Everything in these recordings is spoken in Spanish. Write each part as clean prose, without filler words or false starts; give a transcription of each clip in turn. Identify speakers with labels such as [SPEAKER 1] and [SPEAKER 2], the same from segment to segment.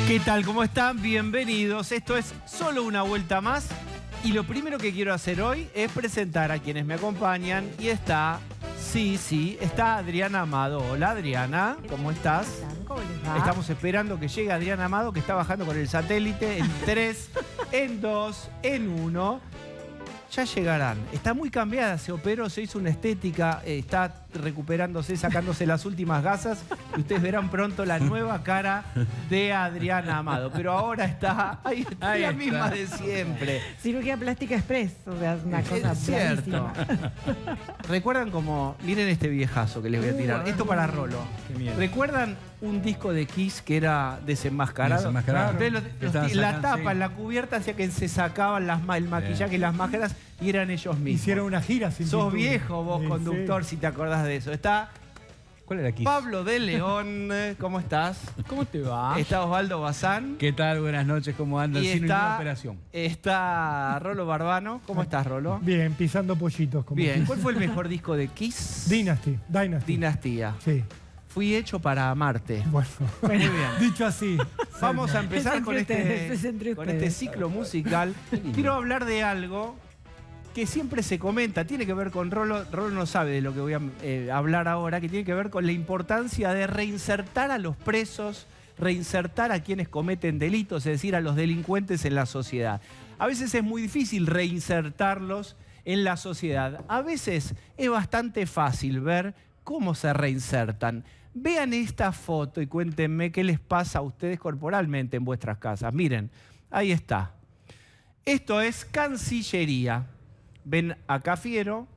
[SPEAKER 1] ¿Qué tal? ¿Cómo están? Bienvenidos. Esto es Solo una vuelta más. Y lo primero que quiero hacer hoy es presentar a quienes me acompañan. Y está, está Adriana Amado. Hola Adriana, ¿cómo estás?
[SPEAKER 2] ¿Cómo les va?
[SPEAKER 1] Estamos esperando que llegue Adriana Amado, que está bajando con el satélite en 3, en 2, en 1. Ya llegarán. Está muy cambiada, se operó, se hizo una estética, está recuperándose, sacándose las últimas gasas. Y ustedes verán pronto la nueva cara de Adriana Amado. Pero ahora está, ahí está la misma de siempre.
[SPEAKER 2] Cirugía plástica express, o sea, es una cosa
[SPEAKER 1] Es cierto.
[SPEAKER 2] bravísima.
[SPEAKER 1] ¿Recuerdan como, miren este viejazo que les voy a tirar? Esto para Rolo.
[SPEAKER 3] Qué miedo.
[SPEAKER 1] ¿Recuerdan un disco de Kiss que era desenmascarado?
[SPEAKER 3] Desenmascarado.
[SPEAKER 1] Ustedes la tapa, la cubierta hacía que se sacaban el maquillaje y las máscaras y eran ellos mismos.
[SPEAKER 4] Hicieron una gira sin
[SPEAKER 1] Sos
[SPEAKER 4] pintura.
[SPEAKER 1] viejo vos,
[SPEAKER 4] Sí,
[SPEAKER 1] conductor,
[SPEAKER 4] sí.
[SPEAKER 1] si te acordás de eso. Está
[SPEAKER 3] ¿Cuál era Kiss?
[SPEAKER 1] Pablo de León, ¿cómo estás?
[SPEAKER 3] ¿Cómo te va?
[SPEAKER 1] Está Osvaldo Bazán.
[SPEAKER 3] ¿Qué tal? Buenas noches, ¿cómo andan?
[SPEAKER 1] Y
[SPEAKER 3] Sin ninguna
[SPEAKER 1] está,
[SPEAKER 3] operación.
[SPEAKER 1] está Rolo Barbano. ¿Cómo estás, Rolo?
[SPEAKER 4] Bien, pisando pollitos. Como
[SPEAKER 1] Bien.
[SPEAKER 4] Kiss.
[SPEAKER 1] ¿Cuál fue el mejor disco de Kiss?
[SPEAKER 4] Dynasty.
[SPEAKER 1] Dinastía.
[SPEAKER 4] Sí.
[SPEAKER 1] Fui hecho para amarte.
[SPEAKER 4] Bueno,
[SPEAKER 1] Muy bien.
[SPEAKER 4] dicho así.
[SPEAKER 1] Vamos a empezar
[SPEAKER 2] Es
[SPEAKER 1] con
[SPEAKER 2] entre ustedes, es
[SPEAKER 1] este,
[SPEAKER 2] entre
[SPEAKER 1] con este
[SPEAKER 2] ustedes.
[SPEAKER 1] ciclo musical. Quiero hablar de algo que siempre se comenta, tiene que ver con Rolo. Rolo no sabe de lo que voy a hablar ahora, que tiene que ver con la importancia de reinsertar a los presos, reinsertar a quienes cometen delitos, es decir, a los delincuentes en la sociedad. A veces es muy difícil reinsertarlos en la sociedad. A veces es bastante fácil ver cómo se reinsertan. Vean esta foto y cuéntenme qué les pasa a ustedes corporalmente en vuestras casas. Miren, ahí está. Esto es Cancillería. Ven a Cafiero.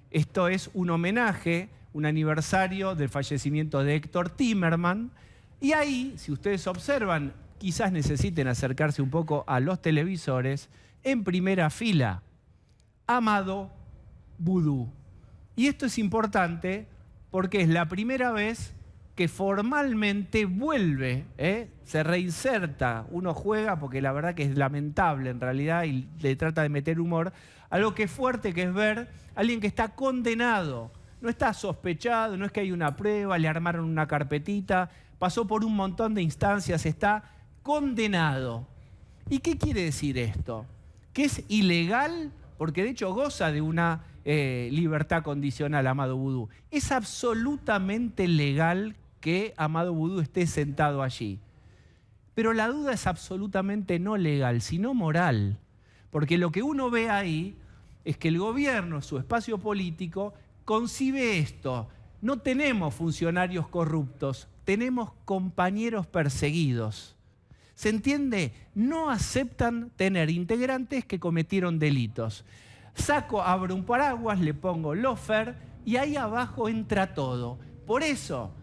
[SPEAKER 1] Esto es un homenaje, un aniversario del fallecimiento de Héctor Timerman. Y ahí, si ustedes observan, quizás necesiten acercarse un poco a los televisores, en primera fila, Amado Vudú. Y esto es importante porque es la primera vez que formalmente vuelve, se reinserta. Uno juega, porque la verdad que es lamentable en realidad, y le trata de meter humor, a lo que es fuerte, que es ver a alguien que está condenado. No está sospechado, no es que hay una prueba, le armaron una carpetita, pasó por un montón de instancias, está condenado. ¿Y qué quiere decir esto? Que es ilegal, porque de hecho goza de una libertad condicional, Amado Vudú. Es absolutamente legal que Amado Vudú esté sentado allí. Pero la duda es absolutamente no legal, sino moral. Porque lo que uno ve ahí es que el gobierno, su espacio político, concibe esto. No tenemos funcionarios corruptos, tenemos compañeros perseguidos. ¿Se entiende? No aceptan tener integrantes que cometieron delitos. Abro un paraguas, le pongo lofer y ahí abajo entra todo. Por eso,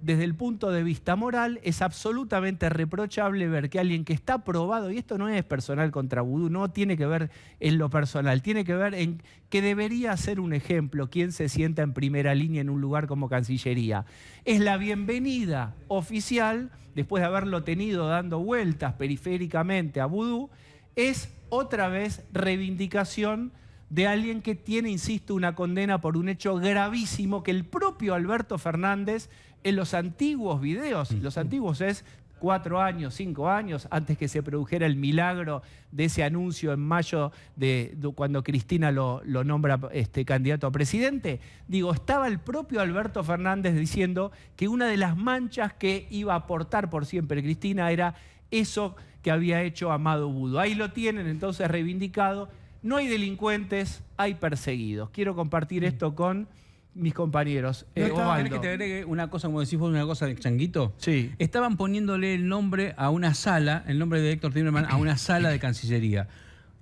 [SPEAKER 1] desde el punto de vista moral, es absolutamente reprochable ver que alguien que está probado, y esto no es personal contra Vudú, no tiene que ver en lo personal, tiene que ver en que debería ser un ejemplo quien se sienta en primera línea en un lugar como Cancillería. Es la bienvenida oficial, después de haberlo tenido dando vueltas periféricamente a Vudú, es otra vez reivindicación de alguien que tiene, insisto, una condena por un hecho gravísimo que el propio Alberto Fernández en los antiguos videos, los antiguos es 4 años, 5 años, antes que se produjera el milagro de ese anuncio en mayo de cuando Cristina lo nombra candidato a presidente. Digo, estaba el propio Alberto Fernández diciendo que una de las manchas que iba a aportar por siempre Cristina era eso que había hecho Amado Vudú. Ahí lo tienen entonces reivindicado. No hay delincuentes, hay perseguidos. Quiero compartir esto con mis compañeros.
[SPEAKER 3] ¿Querés
[SPEAKER 1] Osvaldo.
[SPEAKER 3] que te agregue una cosa, como decís vos, una cosa de Changuito?
[SPEAKER 1] Sí.
[SPEAKER 3] Estaban poniéndole el nombre a una sala, el nombre de Héctor Timerman, a una sala de Cancillería.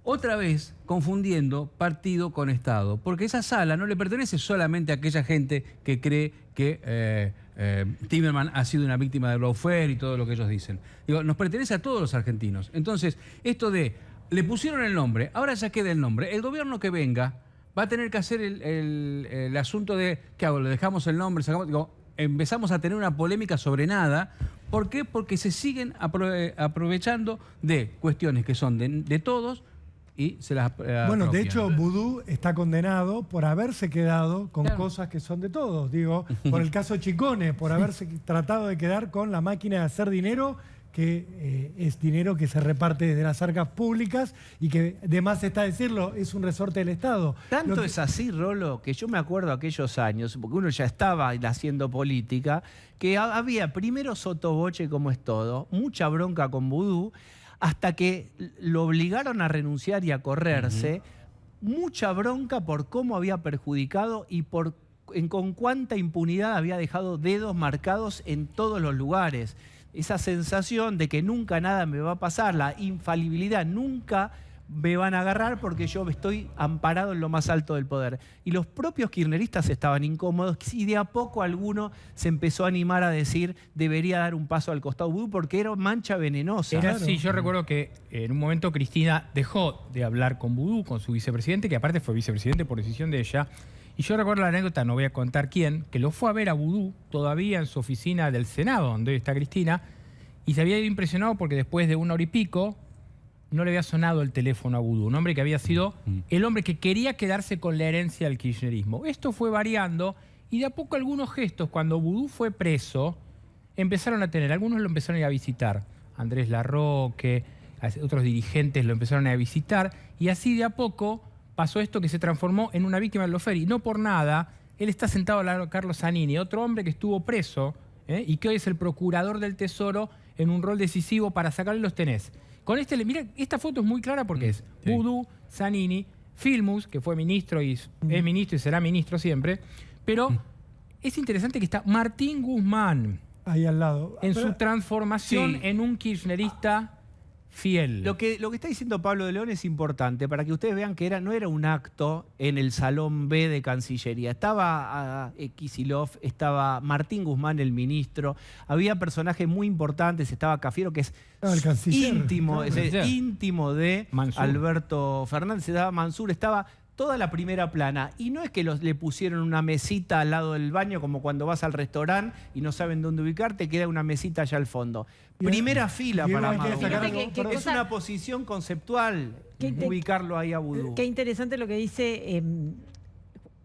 [SPEAKER 3] Otra vez confundiendo partido con Estado, porque esa sala no le pertenece solamente a aquella gente que cree que Timerman ha sido una víctima de lawfare y todo lo que ellos dicen. Digo, nos pertenece a todos los argentinos. Entonces, esto de, le pusieron el nombre, ahora ya queda el nombre, el gobierno que venga va a tener que hacer el asunto de, ¿qué hago? ¿Le dejamos el nombre? Sacamos, digo, empezamos a tener una polémica sobre nada. ¿Por qué? Porque se siguen aprovechando de cuestiones que son de todos y se las
[SPEAKER 4] Bueno, de
[SPEAKER 3] apropian.
[SPEAKER 4] hecho, Vudú está condenado por haberse quedado con cosas que son de todos. Digo, por el caso Chicone, por haberse tratado de quedar con la máquina de hacer dinero que es dinero que se reparte desde las arcas públicas y que, de más está decirlo, es un resorte del Estado.
[SPEAKER 1] Tanto es así, Rolo, que yo me acuerdo aquellos años, porque uno ya estaba haciendo política, que había primero sotoboche, como es todo, mucha bronca con Vudú, hasta que lo obligaron a renunciar y a correrse, mucha bronca por cómo había perjudicado y con cuánta impunidad había dejado dedos marcados en todos los lugares. Esa sensación de que nunca nada me va a pasar, la infalibilidad, nunca me van a agarrar porque yo estoy amparado en lo más alto del poder. Y los propios kirchneristas estaban incómodos y de a poco alguno se empezó a animar a decir debería dar un paso al costado Vudú porque era mancha venenosa.
[SPEAKER 5] Era
[SPEAKER 4] Claro.
[SPEAKER 5] así, yo recuerdo que en un momento Cristina dejó de hablar con Vudú, con su vicepresidente, que aparte fue vicepresidente por decisión de ella. Y yo recuerdo la anécdota, no voy a contar quién, que lo fue a ver a Vudú todavía en su oficina del Senado, donde hoy está Cristina, y se había ido impresionado porque después de 1 hora y pico no le había sonado el teléfono a Vudú, un hombre que había sido el hombre que quería quedarse con la herencia del kirchnerismo. Esto fue variando y de a poco algunos gestos, cuando Vudú fue preso, empezaron a tener, algunos lo empezaron a ir a visitar, Andrés Larroque, otros dirigentes lo empezaron a visitar, y así de a poco pasó esto que se transformó en una víctima del lawfare. Y no por nada, él está sentado al lado de Carlos Zanini, otro hombre que estuvo preso y que hoy es el procurador del Tesoro en un rol decisivo para sacarle los tenés. Con mira, esta foto es muy clara porque es Vudú, Zanini, Filmus, que fue ministro y es ministro y será ministro siempre, pero es interesante que está Martín Guzmán
[SPEAKER 4] Ahí al lado.
[SPEAKER 5] en su transformación
[SPEAKER 1] Sí.
[SPEAKER 5] en un kirchnerista fiel.
[SPEAKER 1] Lo que está diciendo Pablo de León es importante para que ustedes vean que no era un acto en el Salón B de Cancillería. Estaba Kicillof, estaba Martín Guzmán, el ministro, había personajes muy importantes, estaba Cafiero, que es
[SPEAKER 4] El canciller,
[SPEAKER 1] íntimo,
[SPEAKER 4] claro.
[SPEAKER 1] es íntimo de
[SPEAKER 5] Mansur.
[SPEAKER 1] Alberto Fernández, estaba Mansur, estaba toda la primera plana. Y no es que le pusieron una mesita al lado del baño, como cuando vas al restaurante y no saben dónde ubicarte, queda una mesita allá al fondo.
[SPEAKER 4] Bien.
[SPEAKER 1] Primera fila
[SPEAKER 4] Diego,
[SPEAKER 1] para
[SPEAKER 4] hay que
[SPEAKER 1] Maduro.
[SPEAKER 4] destacar
[SPEAKER 2] algo,
[SPEAKER 1] Es
[SPEAKER 2] perdón.
[SPEAKER 1] una posición conceptual ubicarlo ahí a Vudú.
[SPEAKER 2] Qué interesante lo que dice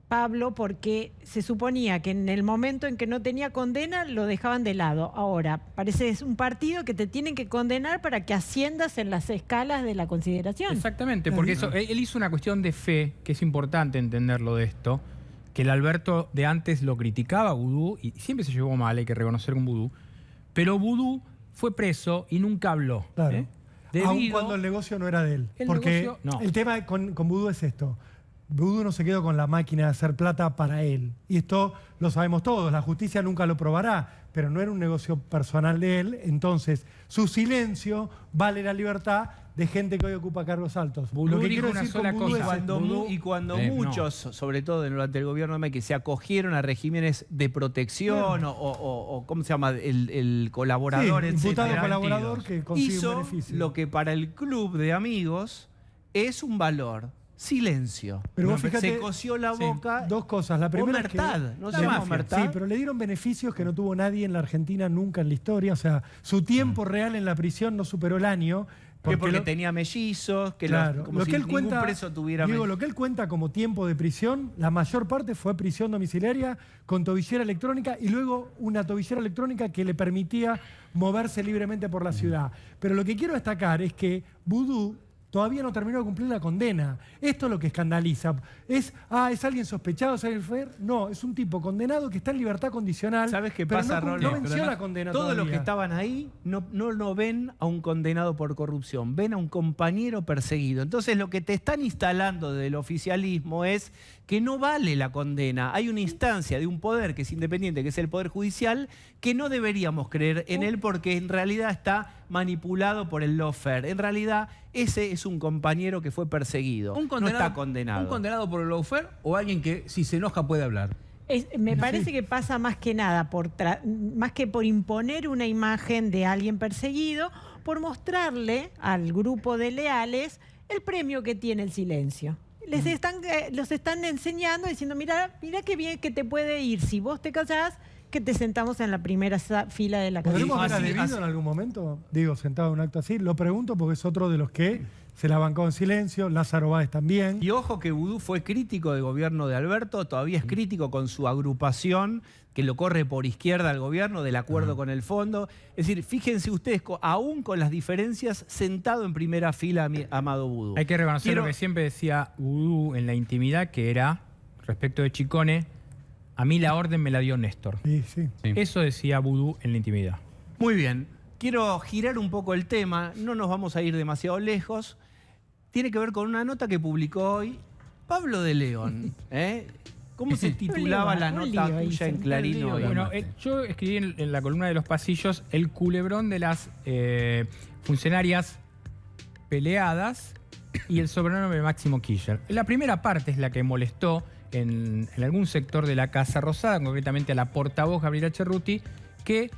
[SPEAKER 2] Pablo, porque se suponía que en el momento en que no tenía condena lo dejaban de lado. Ahora, parece que es un partido que te tienen que condenar para que asciendas en las escalas de la consideración.
[SPEAKER 5] Exactamente, porque él hizo una cuestión de fe, que es importante entenderlo de esto, que el Alberto de antes lo criticaba a Vudú, y siempre se llevó mal, hay que reconocer con Vudú, pero Vudú fue preso y nunca habló.
[SPEAKER 4] Claro.
[SPEAKER 5] Debido-
[SPEAKER 4] Aun cuando el negocio no era de él.
[SPEAKER 5] El
[SPEAKER 4] Porque
[SPEAKER 5] negocio, no.
[SPEAKER 4] el tema con Vudú es esto. Vudú no se quedó con la máquina de hacer plata para él. Y esto lo sabemos todos. La justicia nunca lo probará, pero no era un negocio personal de él. Entonces, su silencio vale la libertad de gente que hoy ocupa cargos altos.
[SPEAKER 5] Vudú
[SPEAKER 4] Lo que
[SPEAKER 5] dijo
[SPEAKER 4] quiero
[SPEAKER 5] una
[SPEAKER 4] decir
[SPEAKER 5] sola
[SPEAKER 4] con Vudú
[SPEAKER 5] cosa.
[SPEAKER 4] es
[SPEAKER 5] Vudú-
[SPEAKER 1] Y cuando
[SPEAKER 5] no.
[SPEAKER 1] muchos, sobre todo durante el gobierno de Macri, se acogieron a regímenes de protección o ¿cómo se llama? El colaborador,
[SPEAKER 4] Sí,
[SPEAKER 1] etcétera,
[SPEAKER 4] imputado colaborador que consigue un
[SPEAKER 1] hizo
[SPEAKER 4] beneficio.
[SPEAKER 1] lo que para el club de amigos es un valor. Silencio.
[SPEAKER 4] Pero vos fíjate,
[SPEAKER 1] se cosió la
[SPEAKER 5] sí,
[SPEAKER 1] boca.
[SPEAKER 4] Dos cosas. La primera es que
[SPEAKER 1] Omertad, ¿no se
[SPEAKER 4] la
[SPEAKER 1] llama
[SPEAKER 4] mafia.
[SPEAKER 1] omertad?
[SPEAKER 4] Sí, pero le dieron beneficios que no tuvo nadie en la Argentina nunca en la historia. O sea, su tiempo real en la prisión no superó el año.
[SPEAKER 1] Que porque
[SPEAKER 4] lo-
[SPEAKER 1] tenía mellizos, que
[SPEAKER 4] Claro,
[SPEAKER 1] como
[SPEAKER 4] lo
[SPEAKER 1] si
[SPEAKER 4] que él
[SPEAKER 1] ningún
[SPEAKER 4] cuenta,
[SPEAKER 1] preso tuviera
[SPEAKER 4] Diego,
[SPEAKER 1] mellizos.
[SPEAKER 4] lo que él cuenta como tiempo de prisión, la mayor parte fue prisión domiciliaria con tobillera electrónica y luego una tobillera electrónica que le permitía moverse libremente por la ciudad. Pero lo que quiero destacar es que Vudú todavía no terminó de cumplir la condena. Esto es lo que escandaliza. ¿Es alguien sospechado? ¿Es alguien fuer? No, es un tipo condenado que está en libertad condicional.
[SPEAKER 1] ¿Sabes qué
[SPEAKER 4] pero
[SPEAKER 1] pasa,
[SPEAKER 4] no,
[SPEAKER 1] Rollo?
[SPEAKER 4] no venció la condena
[SPEAKER 1] Todos los
[SPEAKER 4] todavía.
[SPEAKER 1] que estaban ahí no ven a un condenado por corrupción, ven a un compañero perseguido. Entonces lo que te están instalando del oficialismo es que no vale la condena. Hay una instancia de un poder que es independiente, que es el Poder Judicial, que no deberíamos creer en él porque en realidad está manipulado por el lawfare. En realidad ese es un compañero que fue perseguido, no está condenado.
[SPEAKER 3] ¿Un condenado por el lawfare o alguien que si se enoja puede hablar?
[SPEAKER 2] Me parece que pasa más que nada, más que por imponer una imagen de alguien perseguido, por mostrarle al grupo de leales el premio que tiene el silencio. Los están enseñando, diciendo, mira qué bien que te puede ir. Si vos te callás, que te sentamos en la primera fila de la
[SPEAKER 4] ¿Podremos
[SPEAKER 2] cabina.
[SPEAKER 4] ver a
[SPEAKER 1] Así-
[SPEAKER 4] Debido
[SPEAKER 1] así-
[SPEAKER 4] en algún momento? Digo, sentado en un acto así. Lo pregunto porque es otro de los que se la bancó en silencio, Lázaro Báez también.
[SPEAKER 1] Y ojo que Vudú fue crítico del gobierno de Alberto, todavía es crítico con su agrupación, que lo corre por izquierda al gobierno, del acuerdo con el fondo. Es decir, fíjense ustedes, aún con las diferencias, sentado en primera fila Amado Vudú.
[SPEAKER 5] Hay que reconocer lo que siempre decía Vudú en la intimidad, que era, respecto de Chicone, a mí la orden me la dio Néstor.
[SPEAKER 4] Sí.
[SPEAKER 5] Eso decía Vudú en la intimidad.
[SPEAKER 1] Muy bien, quiero girar un poco el tema, no nos vamos a ir demasiado lejos. Tiene que ver con una nota que publicó hoy Pablo de León. ¿Cómo se titulaba la nota tuya en Clarín hoy?
[SPEAKER 5] Bueno, yo escribí en la columna de los pasillos el culebrón de las funcionarias peleadas y el sobrenombre de Máximo Kirchner. La primera parte es la que molestó en algún sector de la Casa Rosada, concretamente a la portavoz Gabriela Cerruti, que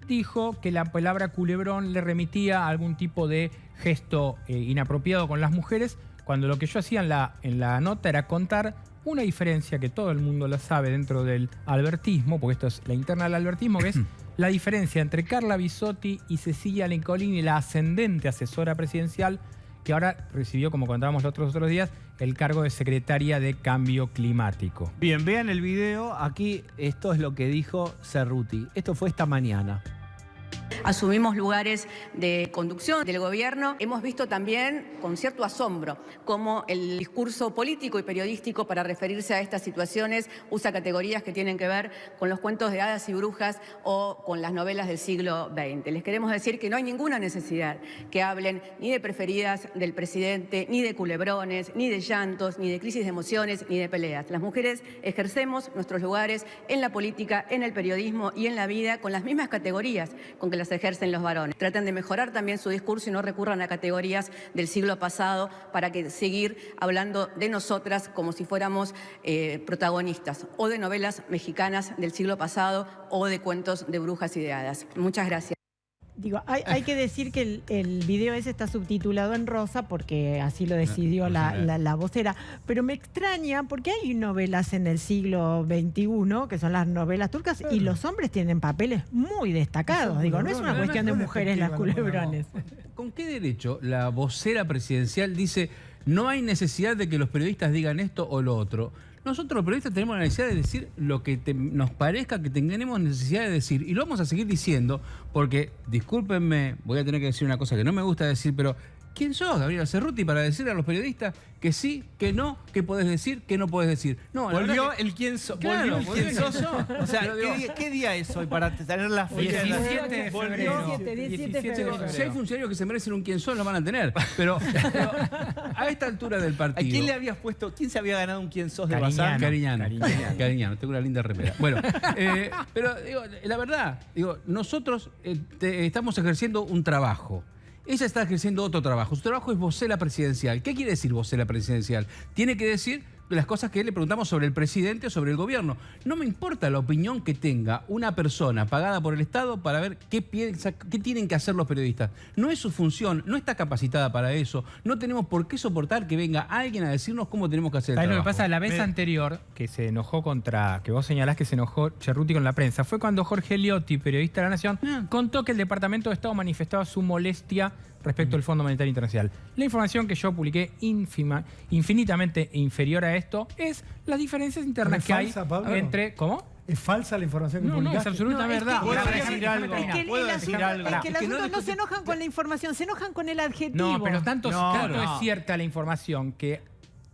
[SPEAKER 5] dijo que la palabra culebrón le remitía a algún tipo de gesto inapropiado con las mujeres, cuando lo que yo hacía en la nota era contar una diferencia que todo el mundo la sabe dentro del albertismo, porque esto es la interna del albertismo, que es la diferencia entre Carla Bisotti y Cecilia Nicolini, la ascendente asesora presidencial, que ahora recibió, como contábamos los otros días, el cargo de secretaria de Cambio Climático.
[SPEAKER 1] Bien, vean el video. Aquí esto es lo que dijo Cerruti. Esto fue esta mañana.
[SPEAKER 6] Asumimos lugares de conducción del gobierno. Hemos visto también con cierto asombro cómo el discurso político y periodístico para referirse a estas situaciones usa categorías que tienen que ver con los cuentos de hadas y brujas o con las novelas del siglo XX. Les queremos decir que no hay ninguna necesidad que hablen ni de preferidas del presidente, ni de culebrones, ni de llantos, ni de crisis de emociones, ni de peleas. Las mujeres ejercemos nuestros lugares en la política, en el periodismo y en la vida con las mismas categorías con que las ejercen los varones. Traten de mejorar también su discurso y no recurran a categorías del siglo pasado para seguir hablando de nosotras como si fuéramos protagonistas o de novelas mexicanas del siglo pasado o de cuentos de brujas y de hadas. Muchas gracias.
[SPEAKER 2] Digo, hay que decir que el video ese está subtitulado en rosa porque así lo decidió la vocera. Pero me extraña porque hay novelas en el siglo XXI, que son las novelas turcas, y los hombres tienen papeles muy destacados. Digo, no es una cuestión de mujeres las culebrones.
[SPEAKER 3] ¿Con qué derecho la vocera presidencial dice no hay necesidad de que los periodistas digan esto o lo otro? Nosotros los periodistas tenemos la necesidad de decir lo que nos parezca que tengamos necesidad de decir. Y lo vamos a seguir diciendo porque, discúlpenme, voy a tener que decir una cosa que no me gusta decir, pero ¿quién sos, Gabriela Cerruti, para decirle a los periodistas que sí, que no, que podés decir, que no podés decir? No,
[SPEAKER 1] volvió el quién sos.
[SPEAKER 3] Claro,
[SPEAKER 1] volvió el quién sos. O sea, ¿qué día es hoy para tener la fecha?
[SPEAKER 5] 17 de febrero.
[SPEAKER 2] 17 de febrero.
[SPEAKER 3] Si hay funcionarios que se merecen un quién son, lo van a tener. Pero a esta altura del partido...
[SPEAKER 1] ¿A quién le habías puesto? ¿Quién se había ganado un quién sos de
[SPEAKER 5] Cariñano.
[SPEAKER 1] Bazán?
[SPEAKER 3] Cariñano, tengo una linda remera. Bueno, pero digo, la verdad, digo, nosotros estamos ejerciendo un trabajo. Ella está ejerciendo otro trabajo. Su trabajo es vocera presidencial. ¿Qué quiere decir vocera presidencial? Tiene que decir las cosas que le preguntamos sobre el presidente o sobre el gobierno. No me importa la opinión que tenga una persona pagada por el Estado para ver qué piensa, qué tienen que hacer los periodistas. No es su función, no está capacitada para eso. No tenemos por qué soportar que venga alguien a decirnos cómo tenemos que hacer el
[SPEAKER 5] ¿Sabes
[SPEAKER 3] trabajo?
[SPEAKER 5] lo que pasa? La vez anterior que se enojó que vos señalás que se enojó Cerruti con la prensa, fue cuando Jorge Eliotti, periodista de La Nación, contó que el Departamento de Estado manifestaba su molestia respecto al Fondo Monetario Internacional. La información que yo publiqué, infinitamente inferior a esto, es las diferencias internas que hay entre... ¿Cómo?
[SPEAKER 4] ¿Es falsa la información que
[SPEAKER 5] No,
[SPEAKER 4] publicaste?
[SPEAKER 5] es absoluta verdad.
[SPEAKER 1] ¿Puedo decir algo?
[SPEAKER 2] Es que
[SPEAKER 1] ¿Puedo decir algo?
[SPEAKER 2] Es que el asunto no se enojan con la información, se enojan con el adjetivo.
[SPEAKER 5] No, pero tanto
[SPEAKER 1] No.
[SPEAKER 5] es cierta la información que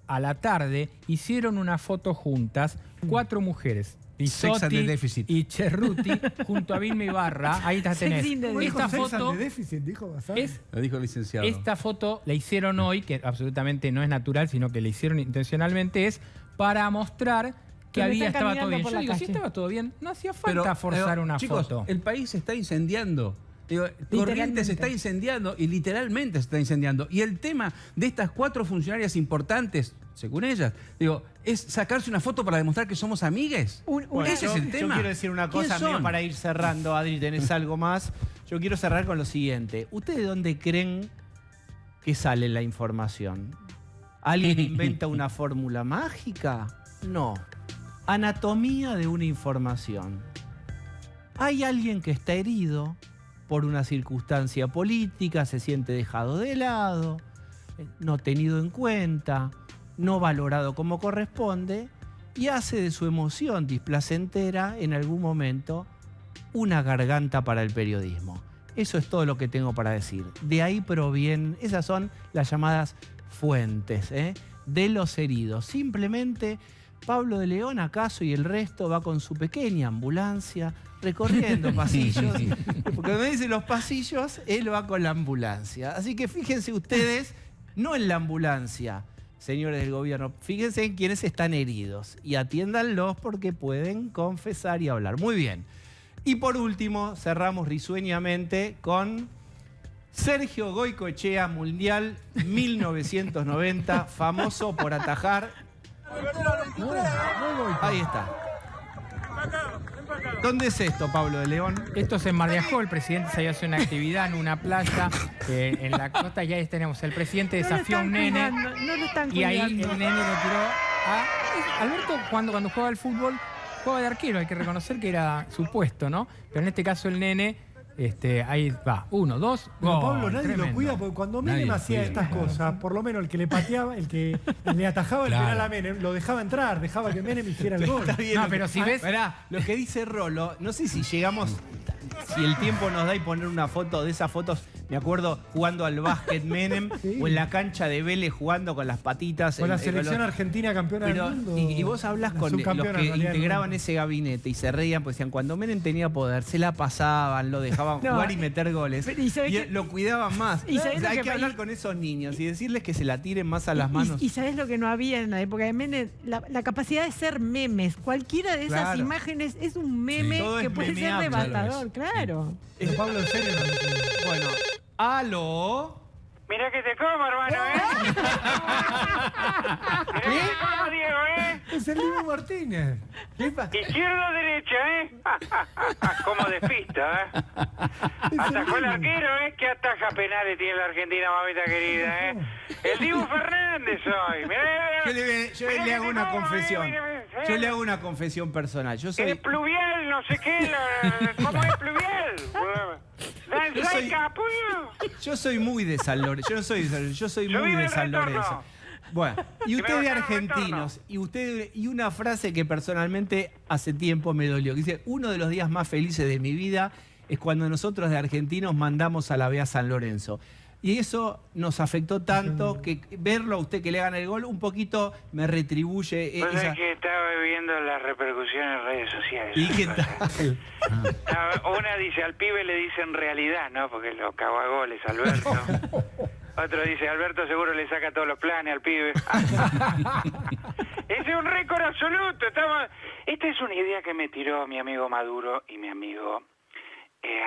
[SPEAKER 5] a la tarde hicieron una foto juntas 4 mujeres.
[SPEAKER 3] Sex and the Deficit.
[SPEAKER 5] Y Cerruti junto a Vilma Ibarra. Ahí está, tenés.
[SPEAKER 2] Sex and the
[SPEAKER 4] ¿Cómo dijo
[SPEAKER 5] Esta
[SPEAKER 4] Sex and
[SPEAKER 5] foto
[SPEAKER 4] the Deficit, dijo Bazán?
[SPEAKER 3] Lo dijo el licenciado.
[SPEAKER 5] Esta foto la hicieron hoy, que absolutamente no es natural, sino que la hicieron intencionalmente, es para mostrar que
[SPEAKER 2] Pero
[SPEAKER 5] estaba
[SPEAKER 2] están
[SPEAKER 5] todo bien.
[SPEAKER 2] caminando por
[SPEAKER 5] Yo
[SPEAKER 2] la
[SPEAKER 5] digo, si
[SPEAKER 2] calle.
[SPEAKER 5] estaba todo bien, no hacía falta forzar una
[SPEAKER 3] chicos,
[SPEAKER 5] foto.
[SPEAKER 3] el país se está incendiando. Digo, Corrientes se está incendiando y literalmente se está incendiando. Y el tema de estas 4 funcionarias importantes, según ellas, digo, es sacarse una foto para demostrar que somos amigues. Ese es el tema.
[SPEAKER 1] Yo quiero decir una cosa medio para ir cerrando. Adri, ¿tenés algo más? Yo quiero cerrar con lo siguiente. ¿Ustedes dónde creen que sale la información? ¿Alguien inventa una fórmula mágica? No. Anatomía de una información. Hay alguien que está herido por una circunstancia política, se siente dejado de lado, no tenido en cuenta, no valorado como corresponde, y hace de su emoción displacentera en algún momento una garganta para el periodismo. Eso es todo lo que tengo para decir. De ahí provienen, esas son las llamadas fuentes, de los heridos. Simplemente Pablo de León, acaso, y el resto va con su pequeña ambulancia recorriendo pasillos. Porque me dicen los pasillos, él va con la ambulancia. Así que fíjense ustedes, no en la ambulancia, señores del gobierno, fíjense en quienes están heridos y atiéndanlos porque pueden confesar y hablar. Muy bien. Y por último, cerramos risueñamente con Sergio Goicoechea, Mundial 1990, famoso por atajar. Ahí está. ¿Dónde es esto, Pablo de León?
[SPEAKER 5] Esto es en Mar de Ajó, el presidente se hacer una actividad en una playa en la costa y ahí tenemos, el presidente desafió a un nene
[SPEAKER 2] No lo están
[SPEAKER 5] y ahí
[SPEAKER 2] cuidando.
[SPEAKER 5] el nene le tiró a... Alberto cuando jugaba al fútbol, jugaba de arquero, hay que reconocer que era su puesto, ¿no? Pero en este caso el nene, ahí va, 1, 2,
[SPEAKER 4] Pero
[SPEAKER 5] gol,
[SPEAKER 4] Pablo, nadie
[SPEAKER 5] tremendo.
[SPEAKER 4] lo cuida porque cuando
[SPEAKER 3] Nadie
[SPEAKER 4] Menem
[SPEAKER 3] lo
[SPEAKER 4] hacía
[SPEAKER 3] cuida.
[SPEAKER 4] estas cosas, por lo menos el que le pateaba, el que le atajaba el
[SPEAKER 3] Claro.
[SPEAKER 4] penal a Menem, lo dejaba entrar, dejaba que Menem hiciera el gol.
[SPEAKER 1] Está bien
[SPEAKER 5] No,
[SPEAKER 1] lo que-
[SPEAKER 5] pero si ves-
[SPEAKER 1] Esperá, lo que dice Rolo, no sé si llegamos, si el tiempo nos da y poner una foto de esas fotos, me acuerdo jugando al básquet Menem
[SPEAKER 4] Sí.
[SPEAKER 1] o en la cancha de Vélez jugando con las patitas.
[SPEAKER 4] Con la
[SPEAKER 1] con
[SPEAKER 4] selección
[SPEAKER 1] los-
[SPEAKER 4] argentina campeona
[SPEAKER 1] Pero,
[SPEAKER 4] del mundo.
[SPEAKER 1] y vos hablas
[SPEAKER 4] la
[SPEAKER 1] con los
[SPEAKER 4] subcampeona,
[SPEAKER 1] que
[SPEAKER 4] en realidad,
[SPEAKER 1] integraban
[SPEAKER 4] no.
[SPEAKER 1] ese gabinete y se reían, pues decían, cuando Menem tenía poder, se la pasaban, lo dejaban
[SPEAKER 2] No,
[SPEAKER 1] jugar y meter goles.
[SPEAKER 2] pero, ¿y sabés qué?
[SPEAKER 1] Lo cuidaban más.
[SPEAKER 2] ¿Y sabés
[SPEAKER 1] O sea,
[SPEAKER 2] lo
[SPEAKER 1] hay
[SPEAKER 2] que
[SPEAKER 1] que
[SPEAKER 2] pa-
[SPEAKER 1] hablar con esos niños y decirles que se la tiren más a las manos.
[SPEAKER 2] Y sabes lo que no había en la época de Menem, la capacidad de ser memes. Cualquiera de esas
[SPEAKER 1] Claro.
[SPEAKER 2] imágenes es un meme
[SPEAKER 1] Sí, todo
[SPEAKER 2] que
[SPEAKER 1] es
[SPEAKER 2] puede ser
[SPEAKER 1] memeable,
[SPEAKER 2] devastador, claro.
[SPEAKER 4] Pero Pablo, en serio, no lo entiendo.
[SPEAKER 1] Bueno, aló.
[SPEAKER 7] Mirá que te como, hermano, ¿eh? Mirá que te como, Diego, ¿eh?
[SPEAKER 4] Es el Dibu Martínez.
[SPEAKER 7] Izquierda o derecha, ¿eh? Como despista, ¿eh? Atajó el arquero, ¿eh? Que ataja penales tiene la Argentina, mamita querida, ¿eh? El Dibu Fernández hoy. Mirá,
[SPEAKER 1] Yo
[SPEAKER 7] mirá
[SPEAKER 1] le
[SPEAKER 7] que
[SPEAKER 1] hago
[SPEAKER 7] te
[SPEAKER 1] una
[SPEAKER 7] como,
[SPEAKER 1] confesión.
[SPEAKER 7] ¿eh?
[SPEAKER 1] Yo le hago una confesión personal. Yo
[SPEAKER 7] Es
[SPEAKER 1] soy.
[SPEAKER 7] pluvial, no sé qué, ¿cómo es pluvial?
[SPEAKER 1] Yo soy-
[SPEAKER 7] Capullo.
[SPEAKER 1] Yo soy muy de San Lorenzo. Yo no soy de San Lorenzo, yo soy
[SPEAKER 7] Yo
[SPEAKER 1] muy
[SPEAKER 7] vivo
[SPEAKER 1] de
[SPEAKER 7] en
[SPEAKER 1] San
[SPEAKER 7] Retorno.
[SPEAKER 1] Lorenzo. Bueno, y
[SPEAKER 7] Que me
[SPEAKER 1] ustedes de
[SPEAKER 7] bajaron
[SPEAKER 1] argentinos, y una frase que personalmente hace tiempo me dolió, que dice, uno de los días más felices de mi vida es cuando nosotros de argentinos mandamos a la B a San Lorenzo. Y eso nos afectó tanto que verlo a usted que le hagan el gol un poquito me retribuye.
[SPEAKER 7] Vos
[SPEAKER 1] esa-
[SPEAKER 7] sabés que estaba viendo las repercusiones en redes sociales.
[SPEAKER 1] ¿Y qué
[SPEAKER 7] esas cosas.
[SPEAKER 1] tal?
[SPEAKER 7] Una dice, al pibe le dicen realidad, ¿no? Porque lo cago a goles, Alberto. Otro dice, Alberto seguro le saca todos los planes al pibe. Ese es un récord absoluto. Esta es una idea que me tiró mi amigo Maduro y mi amigo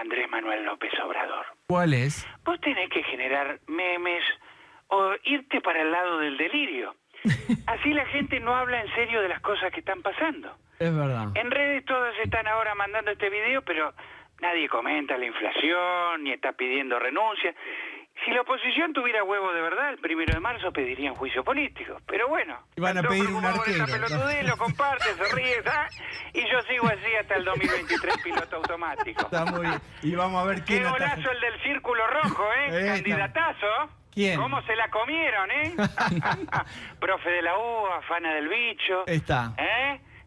[SPEAKER 7] Andrés Manuel López Obrador.
[SPEAKER 1] ¿Cuál es?
[SPEAKER 7] Vos tenés que generar memes o irte para el lado del delirio. Así la gente no habla en serio de las cosas que están pasando.
[SPEAKER 1] Es verdad.
[SPEAKER 7] En redes todos están ahora mandando este video, pero nadie comenta la inflación, ni está pidiendo renuncia. Si la oposición tuviera huevo de verdad, el 1 de marzo pedirían juicio político. Pero bueno,
[SPEAKER 1] Y van a
[SPEAKER 7] están
[SPEAKER 1] pedir
[SPEAKER 7] todos
[SPEAKER 1] un
[SPEAKER 7] preocupados por esa
[SPEAKER 1] arquero.
[SPEAKER 7] pelotudez, lo comparte, se ríe, y yo sigo así hasta el 2023 piloto automático.
[SPEAKER 1] Está muy bien. Y vamos a ver
[SPEAKER 7] Qué
[SPEAKER 1] quién ataja.
[SPEAKER 7] golazo el del círculo rojo,
[SPEAKER 1] Está.
[SPEAKER 7] Candidatazo.
[SPEAKER 1] ¿Quién?
[SPEAKER 7] ¿Cómo se la comieron, Profe de la U, afana del bicho.
[SPEAKER 1] Está.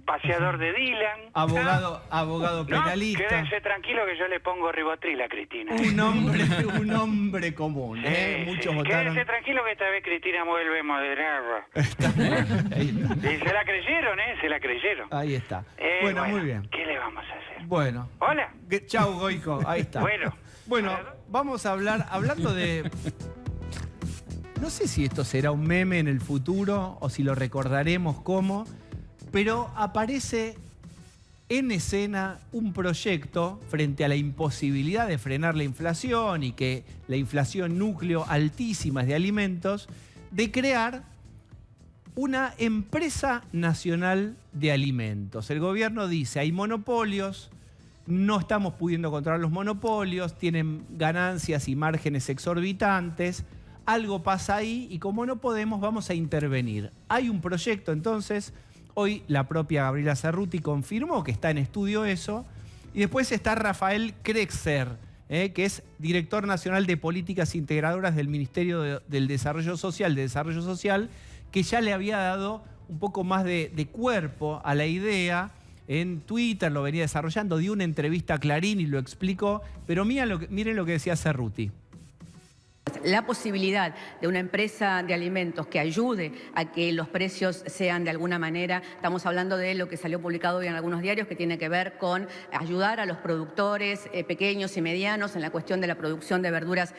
[SPEAKER 7] Paseador de Dylan.
[SPEAKER 1] Abogado
[SPEAKER 7] No,
[SPEAKER 1] penalista.
[SPEAKER 7] quédense tranquilo que yo le pongo ribotril a Cristina.
[SPEAKER 1] Un hombre común.
[SPEAKER 7] Sí,
[SPEAKER 1] Muchos
[SPEAKER 7] sí.
[SPEAKER 1] votaron.
[SPEAKER 7] Quédense tranquilo que esta vez Cristina vuelve moderada.
[SPEAKER 1] Ahí está.
[SPEAKER 7] Y se la creyeron, se la creyeron.
[SPEAKER 1] Ahí está. Bueno, muy bien.
[SPEAKER 7] ¿Qué le vamos a hacer?
[SPEAKER 1] Bueno.
[SPEAKER 7] Hola.
[SPEAKER 1] Chau, Goico. Ahí está.
[SPEAKER 7] Bueno.
[SPEAKER 1] Bueno, vamos a hablar, hablando de... No sé si esto será un meme en el futuro o si lo recordaremos como, pero aparece en escena un proyecto frente a la imposibilidad de frenar la inflación y que la inflación núcleo altísima de alimentos, de crear una empresa nacional de alimentos. El gobierno dice, hay monopolios, no estamos pudiendo controlar los monopolios, tienen ganancias y márgenes exorbitantes, algo pasa ahí y como no podemos vamos a intervenir. Hay un proyecto entonces, hoy la propia Gabriela Cerruti confirmó que está en estudio eso, y después está Rafael Krexer, que es director nacional de políticas integradoras del Ministerio del Desarrollo Social, que ya le había dado un poco más de cuerpo a la idea. En Twitter lo venía desarrollando, dio una entrevista a Clarín y lo explicó, pero miren lo que decía Cerruti.
[SPEAKER 6] La posibilidad de una empresa de alimentos que ayude a que los precios sean de alguna manera, estamos hablando de lo que salió publicado hoy en algunos diarios, que tiene que ver con ayudar a los productores pequeños y medianos en la cuestión de la producción de verduras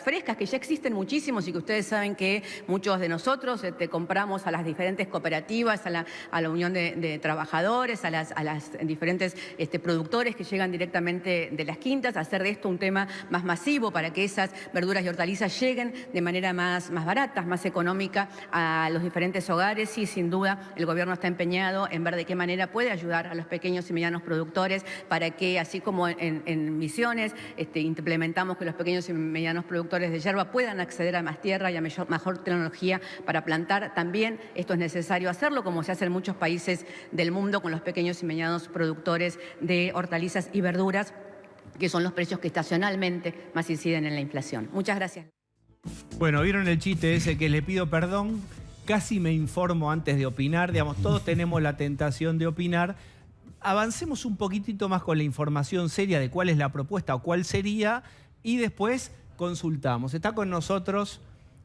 [SPEAKER 6] frescas, que ya existen muchísimos y que ustedes saben que muchos de nosotros compramos a las diferentes cooperativas, a la unión de trabajadores, a las diferentes productores que llegan directamente de las quintas, hacer de esto un tema más masivo para que esas verduras y hortalizas lleguen de manera más baratas, más económica a los diferentes hogares, y sin duda el gobierno está empeñado en ver de qué manera puede ayudar a los pequeños y medianos productores para que, así como en Misiones implementamos que los pequeños y medianos productores de yerba puedan acceder a más tierra y a mejor tecnología para plantar, también esto es necesario hacerlo, como se hace en muchos países del mundo con los pequeños y medianos productores de hortalizas y verduras, que son los precios que estacionalmente más inciden en la inflación. Muchas gracias.
[SPEAKER 1] Bueno, ¿vieron el chiste ese que le pido perdón? Casi me informo antes de opinar. Digamos, todos tenemos la tentación de opinar. Avancemos un poquitito más con la información seria de cuál es la propuesta o cuál sería, y después consultamos. Está con nosotros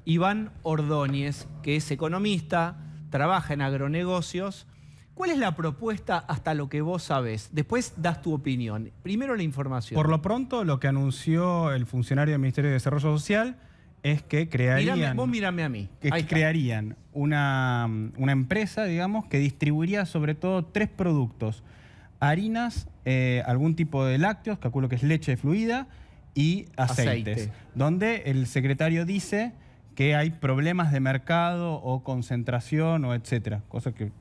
[SPEAKER 1] Iván Ordóñez, que es economista, trabaja en agronegocios. ¿Cuál es la propuesta hasta lo que vos sabés? Después das tu opinión. Primero la información.
[SPEAKER 8] Por lo pronto, lo que anunció el funcionario del Ministerio de Desarrollo Social es que crearían...
[SPEAKER 1] Vos mírame a mí.
[SPEAKER 8] Que crearían una empresa, digamos, que distribuiría sobre todo 3 productos. Harinas, algún tipo de lácteos, calculo que es leche fluida, y aceites. Donde el secretario dice que hay problemas de mercado o concentración o etcétera. Cosa que...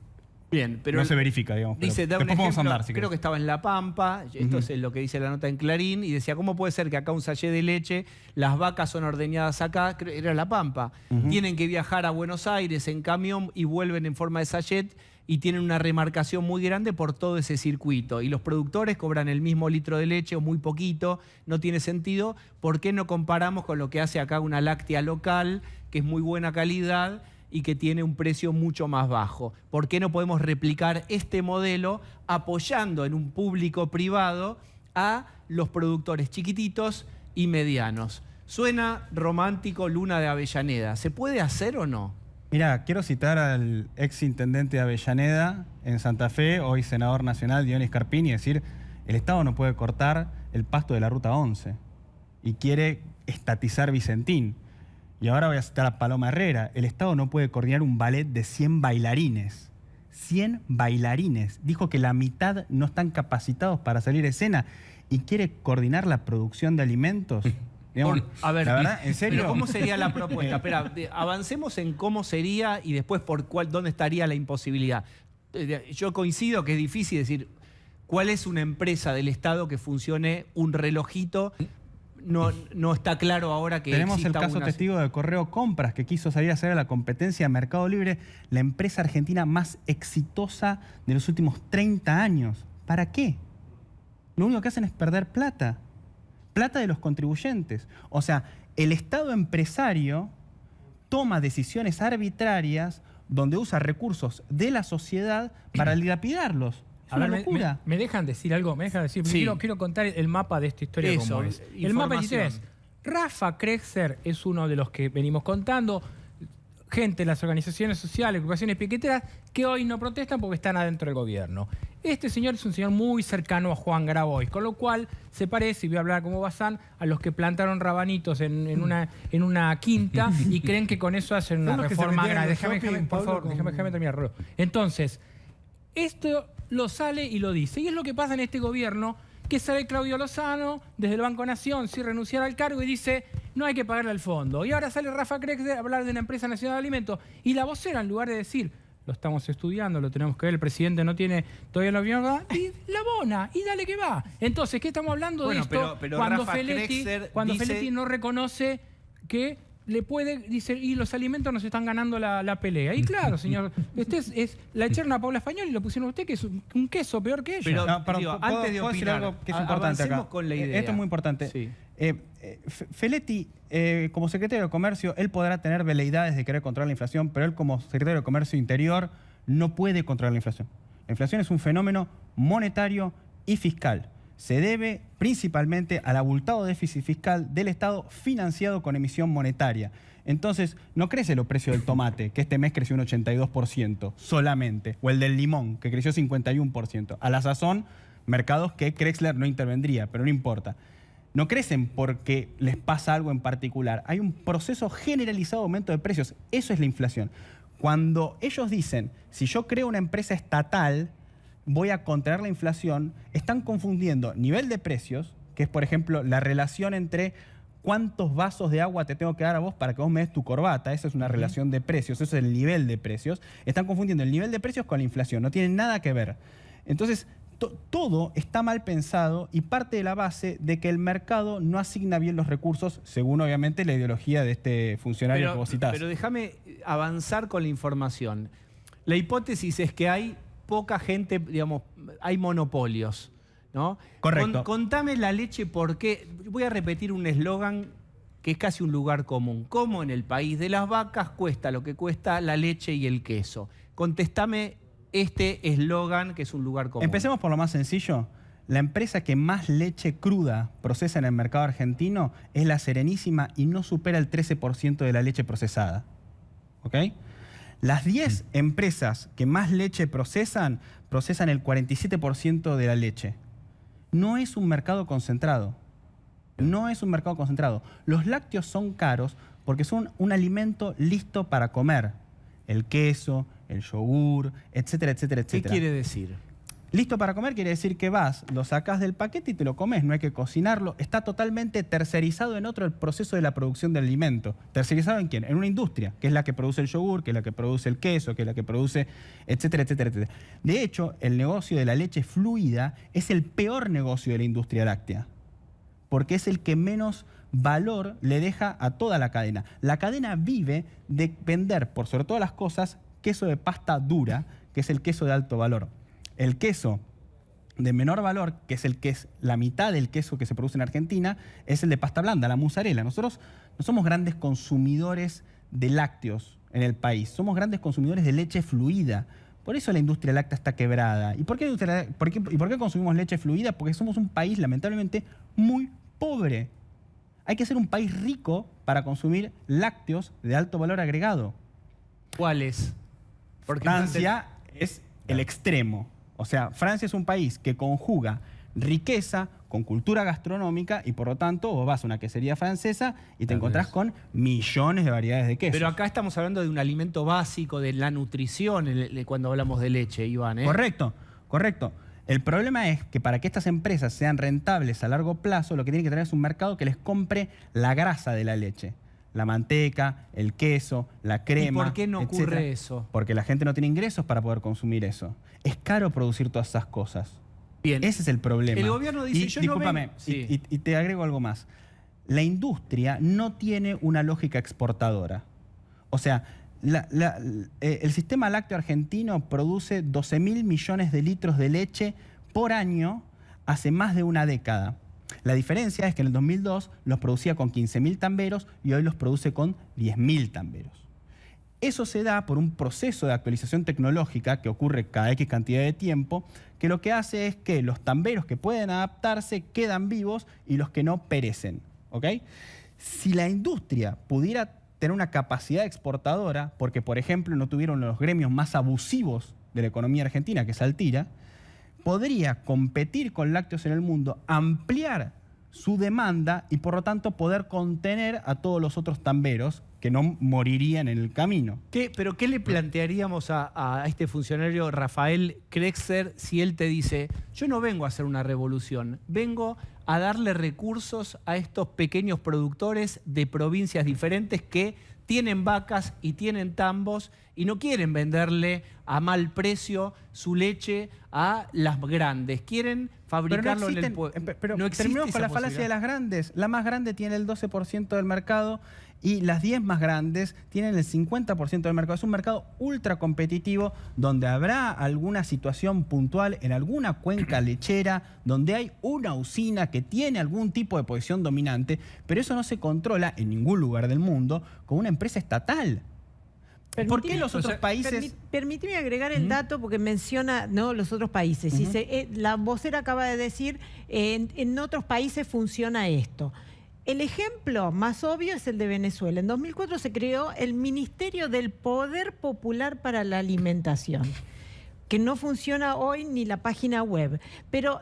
[SPEAKER 1] Bien, pero
[SPEAKER 8] no se verifica, digamos.
[SPEAKER 1] Dice, da un
[SPEAKER 8] después podemos
[SPEAKER 1] ejemplo,
[SPEAKER 8] andar, si
[SPEAKER 1] creo que estaba en La Pampa, esto es lo que dice la nota en Clarín, y decía, ¿cómo puede ser que acá un sachet de leche, las vacas son ordeñadas acá? Era La Pampa. Tienen que viajar a Buenos Aires en camión y vuelven en forma de sachet, y tienen una remarcación muy grande por todo ese circuito. Y los productores cobran el mismo litro de leche o muy poquito, no tiene sentido. ¿Por qué no comparamos con lo que hace acá una láctea local, que es muy buena calidad y que tiene un precio mucho más bajo? ¿Por qué no podemos replicar este modelo apoyando en un público privado a los productores chiquititos y medianos? Suena romántico, Luna de Avellaneda. ¿Se puede hacer o no?
[SPEAKER 8] Mira, quiero citar al ex intendente de Avellaneda en Santa Fe, hoy senador nacional, Dionis Carpini, y decir, el Estado no puede cortar el pasto de la Ruta 11 y quiere estatizar Vicentín. Y ahora voy a citar a Paloma Herrera. El Estado no puede coordinar un ballet de 100 bailarines. 100 bailarines. Dijo que la mitad no están capacitados para salir a escena y quiere coordinar la producción de alimentos. Digamos,
[SPEAKER 1] a ver,
[SPEAKER 8] la verdad, ¿en serio?
[SPEAKER 1] ¿Cómo sería la propuesta? Espera, avancemos en cómo sería y después dónde estaría la imposibilidad. Yo coincido que es difícil decir cuál es una empresa del Estado que funcione un relojito. No está claro ahora que
[SPEAKER 8] tenemos el
[SPEAKER 1] exista
[SPEAKER 8] caso testigo de Correo Compras, que quiso salir a hacer a la competencia de Mercado Libre, la empresa argentina más exitosa de los últimos 30 años. ¿Para qué? Lo único que hacen es perder plata. Plata de los contribuyentes. O sea, el Estado empresario toma decisiones arbitrarias donde usa recursos de la sociedad para dilapidarlos. Es una locura.
[SPEAKER 5] ¿Me dejan decir algo? ¿Me dejan decir?
[SPEAKER 1] Sí.
[SPEAKER 5] Quiero contar el mapa de esta historia como es. El mapa de esta historia es, Rafa Krexer es uno de los que venimos contando, gente de las organizaciones sociales, agrupaciones piqueteras, que hoy no protestan porque están adentro del gobierno. Este señor es un señor muy cercano a Juan Grabois, con lo cual se parece, y voy a hablar como Bazán, a los que plantaron rabanitos en una quinta y creen que con eso hacen una reforma agraria. Por favor, déjame terminar, Rolo. Entonces, esto lo sale y lo dice. Y es lo que pasa en este gobierno, que sale Claudio Lozano desde el Banco Nación sin renunciar al cargo y dice no hay que pagarle al fondo. Y ahora sale Rafa Krexer a hablar de una empresa nacional de alimentos. Y la vocera, en lugar de decir lo estamos estudiando, lo tenemos que ver, el presidente no tiene todavía la opinión, y la abona, y dale que va. Entonces, ¿qué estamos hablando de esto?
[SPEAKER 1] Pero
[SPEAKER 5] cuando
[SPEAKER 1] Rafa
[SPEAKER 5] Feletti,
[SPEAKER 1] Krexer
[SPEAKER 5] cuando
[SPEAKER 1] dice...
[SPEAKER 5] Feletti no reconoce que dice, y los alimentos nos están ganando la pelea. Y claro, señor, la echaron a Paula Español y lo pusieron a usted, que es un queso peor que ella.
[SPEAKER 1] Pero,
[SPEAKER 8] No, perdón,
[SPEAKER 1] digo,
[SPEAKER 8] ¿puedo
[SPEAKER 1] antes de
[SPEAKER 8] decir
[SPEAKER 1] opinar,
[SPEAKER 8] algo que es importante
[SPEAKER 1] avancemos
[SPEAKER 8] acá?
[SPEAKER 1] con la idea.
[SPEAKER 8] Esto es muy importante.
[SPEAKER 1] Sí.
[SPEAKER 8] Feletti, como secretario de Comercio, él podrá tener veleidades de querer controlar la inflación, pero él como secretario de Comercio Interior no puede controlar la inflación. La inflación es un fenómeno monetario y fiscal. Se debe principalmente al abultado déficit fiscal del Estado financiado con emisión monetaria. Entonces, no crece los precios del tomate, que este mes creció un 82% solamente, o el del limón, que creció 51%. A la sazón, mercados que Krexler no intervendría, pero no importa. No crecen porque les pasa algo en particular. Hay un proceso generalizado de aumento de precios. Eso es la inflación. Cuando ellos dicen, si yo creo una empresa estatal, voy a contener la inflación, están confundiendo nivel de precios, que es, por ejemplo, la relación entre cuántos vasos de agua te tengo que dar a vos para que vos me des tu corbata. Esa es una relación de precios, eso es el nivel de precios. Están confundiendo el nivel de precios con la inflación, no tienen nada que ver. Entonces, todo está mal pensado y parte de la base de que el mercado no asigna bien los recursos, según obviamente la ideología de este funcionario que vos citás.
[SPEAKER 1] Pero déjame avanzar con la información. La hipótesis es que hay poca gente, digamos, hay monopolios, ¿no?
[SPEAKER 8] Correcto.
[SPEAKER 1] Contame la leche porque voy a repetir un eslogan que es casi un lugar común. ¿Cómo en el país de las vacas cuesta lo que cuesta la leche y el queso? Contestame este eslogan que es un lugar común.
[SPEAKER 8] Empecemos por lo más sencillo. La empresa que más leche cruda procesa en el mercado argentino es La Serenísima y no supera el 13% de la leche procesada. ¿Ok? Las 10 empresas que más leche procesan el 47% de la leche. No es un mercado concentrado. No es un mercado concentrado. Los lácteos son caros porque son un alimento listo para comer. El queso, el yogur, etcétera, etcétera,
[SPEAKER 1] ¿Qué
[SPEAKER 8] etcétera.
[SPEAKER 1] quiere decir?
[SPEAKER 8] Listo para comer quiere decir que vas, lo sacás del paquete y te lo comes, no hay que cocinarlo. Está totalmente tercerizado en otro el proceso de la producción del alimento. ¿Tercerizado en quién? En una industria, que es la que produce el yogur, que es la que produce el queso, que es la que produce, etcétera, etcétera, etcétera. De hecho, el negocio de la leche fluida es el peor negocio de la industria láctea, porque es el que menos valor le deja a toda la cadena. La cadena vive de vender, por sobre todas las cosas, queso de pasta dura, que es el queso de alto valor. El queso de menor valor, que es la mitad del queso que se produce en Argentina, es el de pasta blanda, la mozzarella. Nosotros no somos grandes consumidores de lácteos en el país, somos grandes consumidores de leche fluida. Por eso la industria láctea está quebrada. ¿Y por qué consumimos leche fluida? Porque somos un país, lamentablemente, muy pobre. Hay que ser un país rico para consumir lácteos de alto valor agregado.
[SPEAKER 1] ¿Cuáles? Porque
[SPEAKER 8] Francia es el extremo. O sea, Francia es un país que conjuga riqueza con cultura gastronómica y por lo tanto vos vas a una quesería francesa y te encontrás con millones de variedades de quesos.
[SPEAKER 1] Pero acá estamos hablando de un alimento básico, de la nutrición, cuando hablamos de leche, Iván, ¿eh?
[SPEAKER 8] Correcto, correcto. El problema es que para que estas empresas sean rentables a largo plazo, lo que tienen que tener es un mercado que les compre la grasa de la leche. La manteca, el queso, la crema.
[SPEAKER 1] ¿Y por qué no
[SPEAKER 8] etcétera.
[SPEAKER 1] ocurre eso?
[SPEAKER 8] Porque la gente no tiene ingresos para poder consumir eso. Es caro producir todas esas cosas.
[SPEAKER 1] Bien.
[SPEAKER 8] Ese es el problema.
[SPEAKER 1] El gobierno dice, yo
[SPEAKER 8] discúlpame,
[SPEAKER 1] no sí.
[SPEAKER 8] y te agrego algo más. La industria no tiene una lógica exportadora. O sea, el sistema lácteo argentino produce 12.000 millones de litros de leche por año hace más de una década. La diferencia es que en el 2002 los producía con 15.000 tamberos y hoy los produce con 10.000 tamberos. Eso se da por un proceso de actualización tecnológica que ocurre cada X cantidad de tiempo, que lo que hace es que los tamberos que pueden adaptarse quedan vivos y los que no perecen. ¿Ok? Si la industria pudiera tener una capacidad exportadora, porque por ejemplo no tuvieron los gremios más abusivos de la economía argentina, que es Altira, podría competir con lácteos en el mundo, ampliar su demanda y por lo tanto poder contener a todos los otros tamberos que no morirían en el camino.
[SPEAKER 1] ¿Pero qué le plantearíamos a este funcionario Rafael Krexler si él te dice, yo no vengo a hacer una revolución, vengo a darle recursos a estos pequeños productores de provincias diferentes que tienen vacas y tienen tambos y no quieren venderle a mal precio su leche a las grandes, quieren fabricarlo en el pueblo?
[SPEAKER 8] Pero terminemos con la falacia de las grandes. La más grande tiene el 12% del mercado y las 10 más grandes tienen el 50% del mercado. Es un mercado ultra competitivo donde habrá alguna situación puntual en alguna cuenca lechera, donde hay una usina que tiene algún tipo de posición dominante, pero eso no se controla en ningún lugar del mundo con una empresa estatal. ¿Por qué los otros países...?
[SPEAKER 2] Permíteme agregar el dato porque menciona los otros países. Dice, la vocera acaba de decir, en otros países funciona esto. El ejemplo más obvio es el de Venezuela. En 2004 se creó el Ministerio del Poder Popular para la Alimentación, que no funciona hoy ni la página web. Pero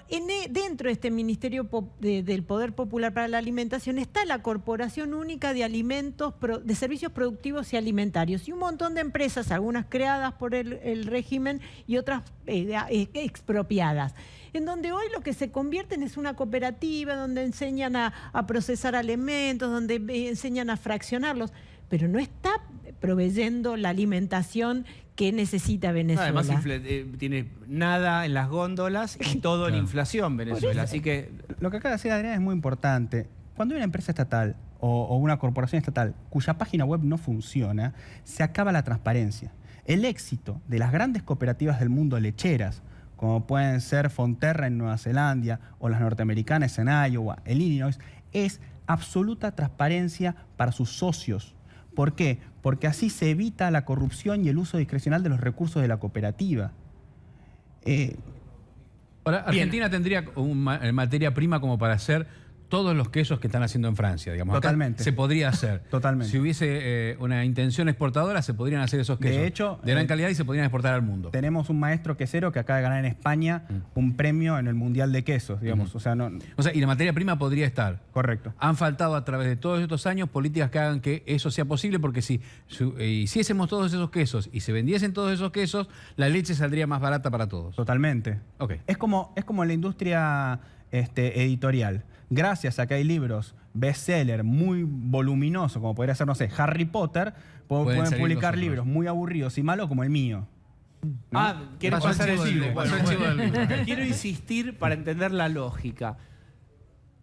[SPEAKER 2] dentro de este Ministerio del Poder Popular para la Alimentación está la Corporación Única de Alimentos, de Servicios Productivos y Alimentarios, y un montón de empresas, algunas creadas por el régimen y otras expropiadas, en donde hoy lo que se convierten es una cooperativa, donde enseñan a procesar alimentos, donde enseñan a fraccionarlos, pero no está proveyendo la alimentación que necesita Venezuela.
[SPEAKER 1] No, además tiene nada en las góndolas y todo en inflación Venezuela. Así que
[SPEAKER 8] lo que acaba de decir Adrián es muy importante. Cuando hay una empresa estatal o una corporación estatal cuya página web no funciona, se acaba la transparencia. El éxito de las grandes cooperativas del mundo lecheras, como pueden ser Fonterra en Nueva Zelanda o las norteamericanas en Iowa, en Illinois, es absoluta transparencia para sus socios. ¿Por qué? Porque así se evita la corrupción y el uso discrecional de los recursos de la cooperativa.
[SPEAKER 3] Ahora, Argentina tendría materia prima como para hacer todos los quesos que están haciendo en Francia, digamos.
[SPEAKER 8] Totalmente.
[SPEAKER 3] Acá se podría hacer.
[SPEAKER 8] Totalmente.
[SPEAKER 3] Si hubiese una intención exportadora, se podrían hacer esos quesos.
[SPEAKER 8] De hecho,
[SPEAKER 3] de gran calidad y se podrían exportar al mundo.
[SPEAKER 8] Tenemos un maestro quesero que acaba de ganar en España un premio en el Mundial de Quesos, digamos. O sea,
[SPEAKER 3] y la materia prima podría estar.
[SPEAKER 8] Correcto.
[SPEAKER 3] Han faltado a través de todos estos años políticas que hagan que eso sea posible, porque si hiciésemos todos esos quesos y se vendiesen todos esos quesos, la leche saldría más barata para todos.
[SPEAKER 8] Totalmente.
[SPEAKER 3] Okay.
[SPEAKER 8] Es como en la industria editorial. Gracias a que hay libros bestseller muy voluminosos, como podría ser, no sé, Harry Potter, pueden publicar libros muy aburridos y malos como el mío. ¿No?
[SPEAKER 1] ¿Quieres
[SPEAKER 3] Pasó
[SPEAKER 1] pasar
[SPEAKER 3] el
[SPEAKER 1] el
[SPEAKER 3] chivo
[SPEAKER 1] libro?
[SPEAKER 3] pasó el chivo del libro.
[SPEAKER 1] Quiero insistir para entender la lógica.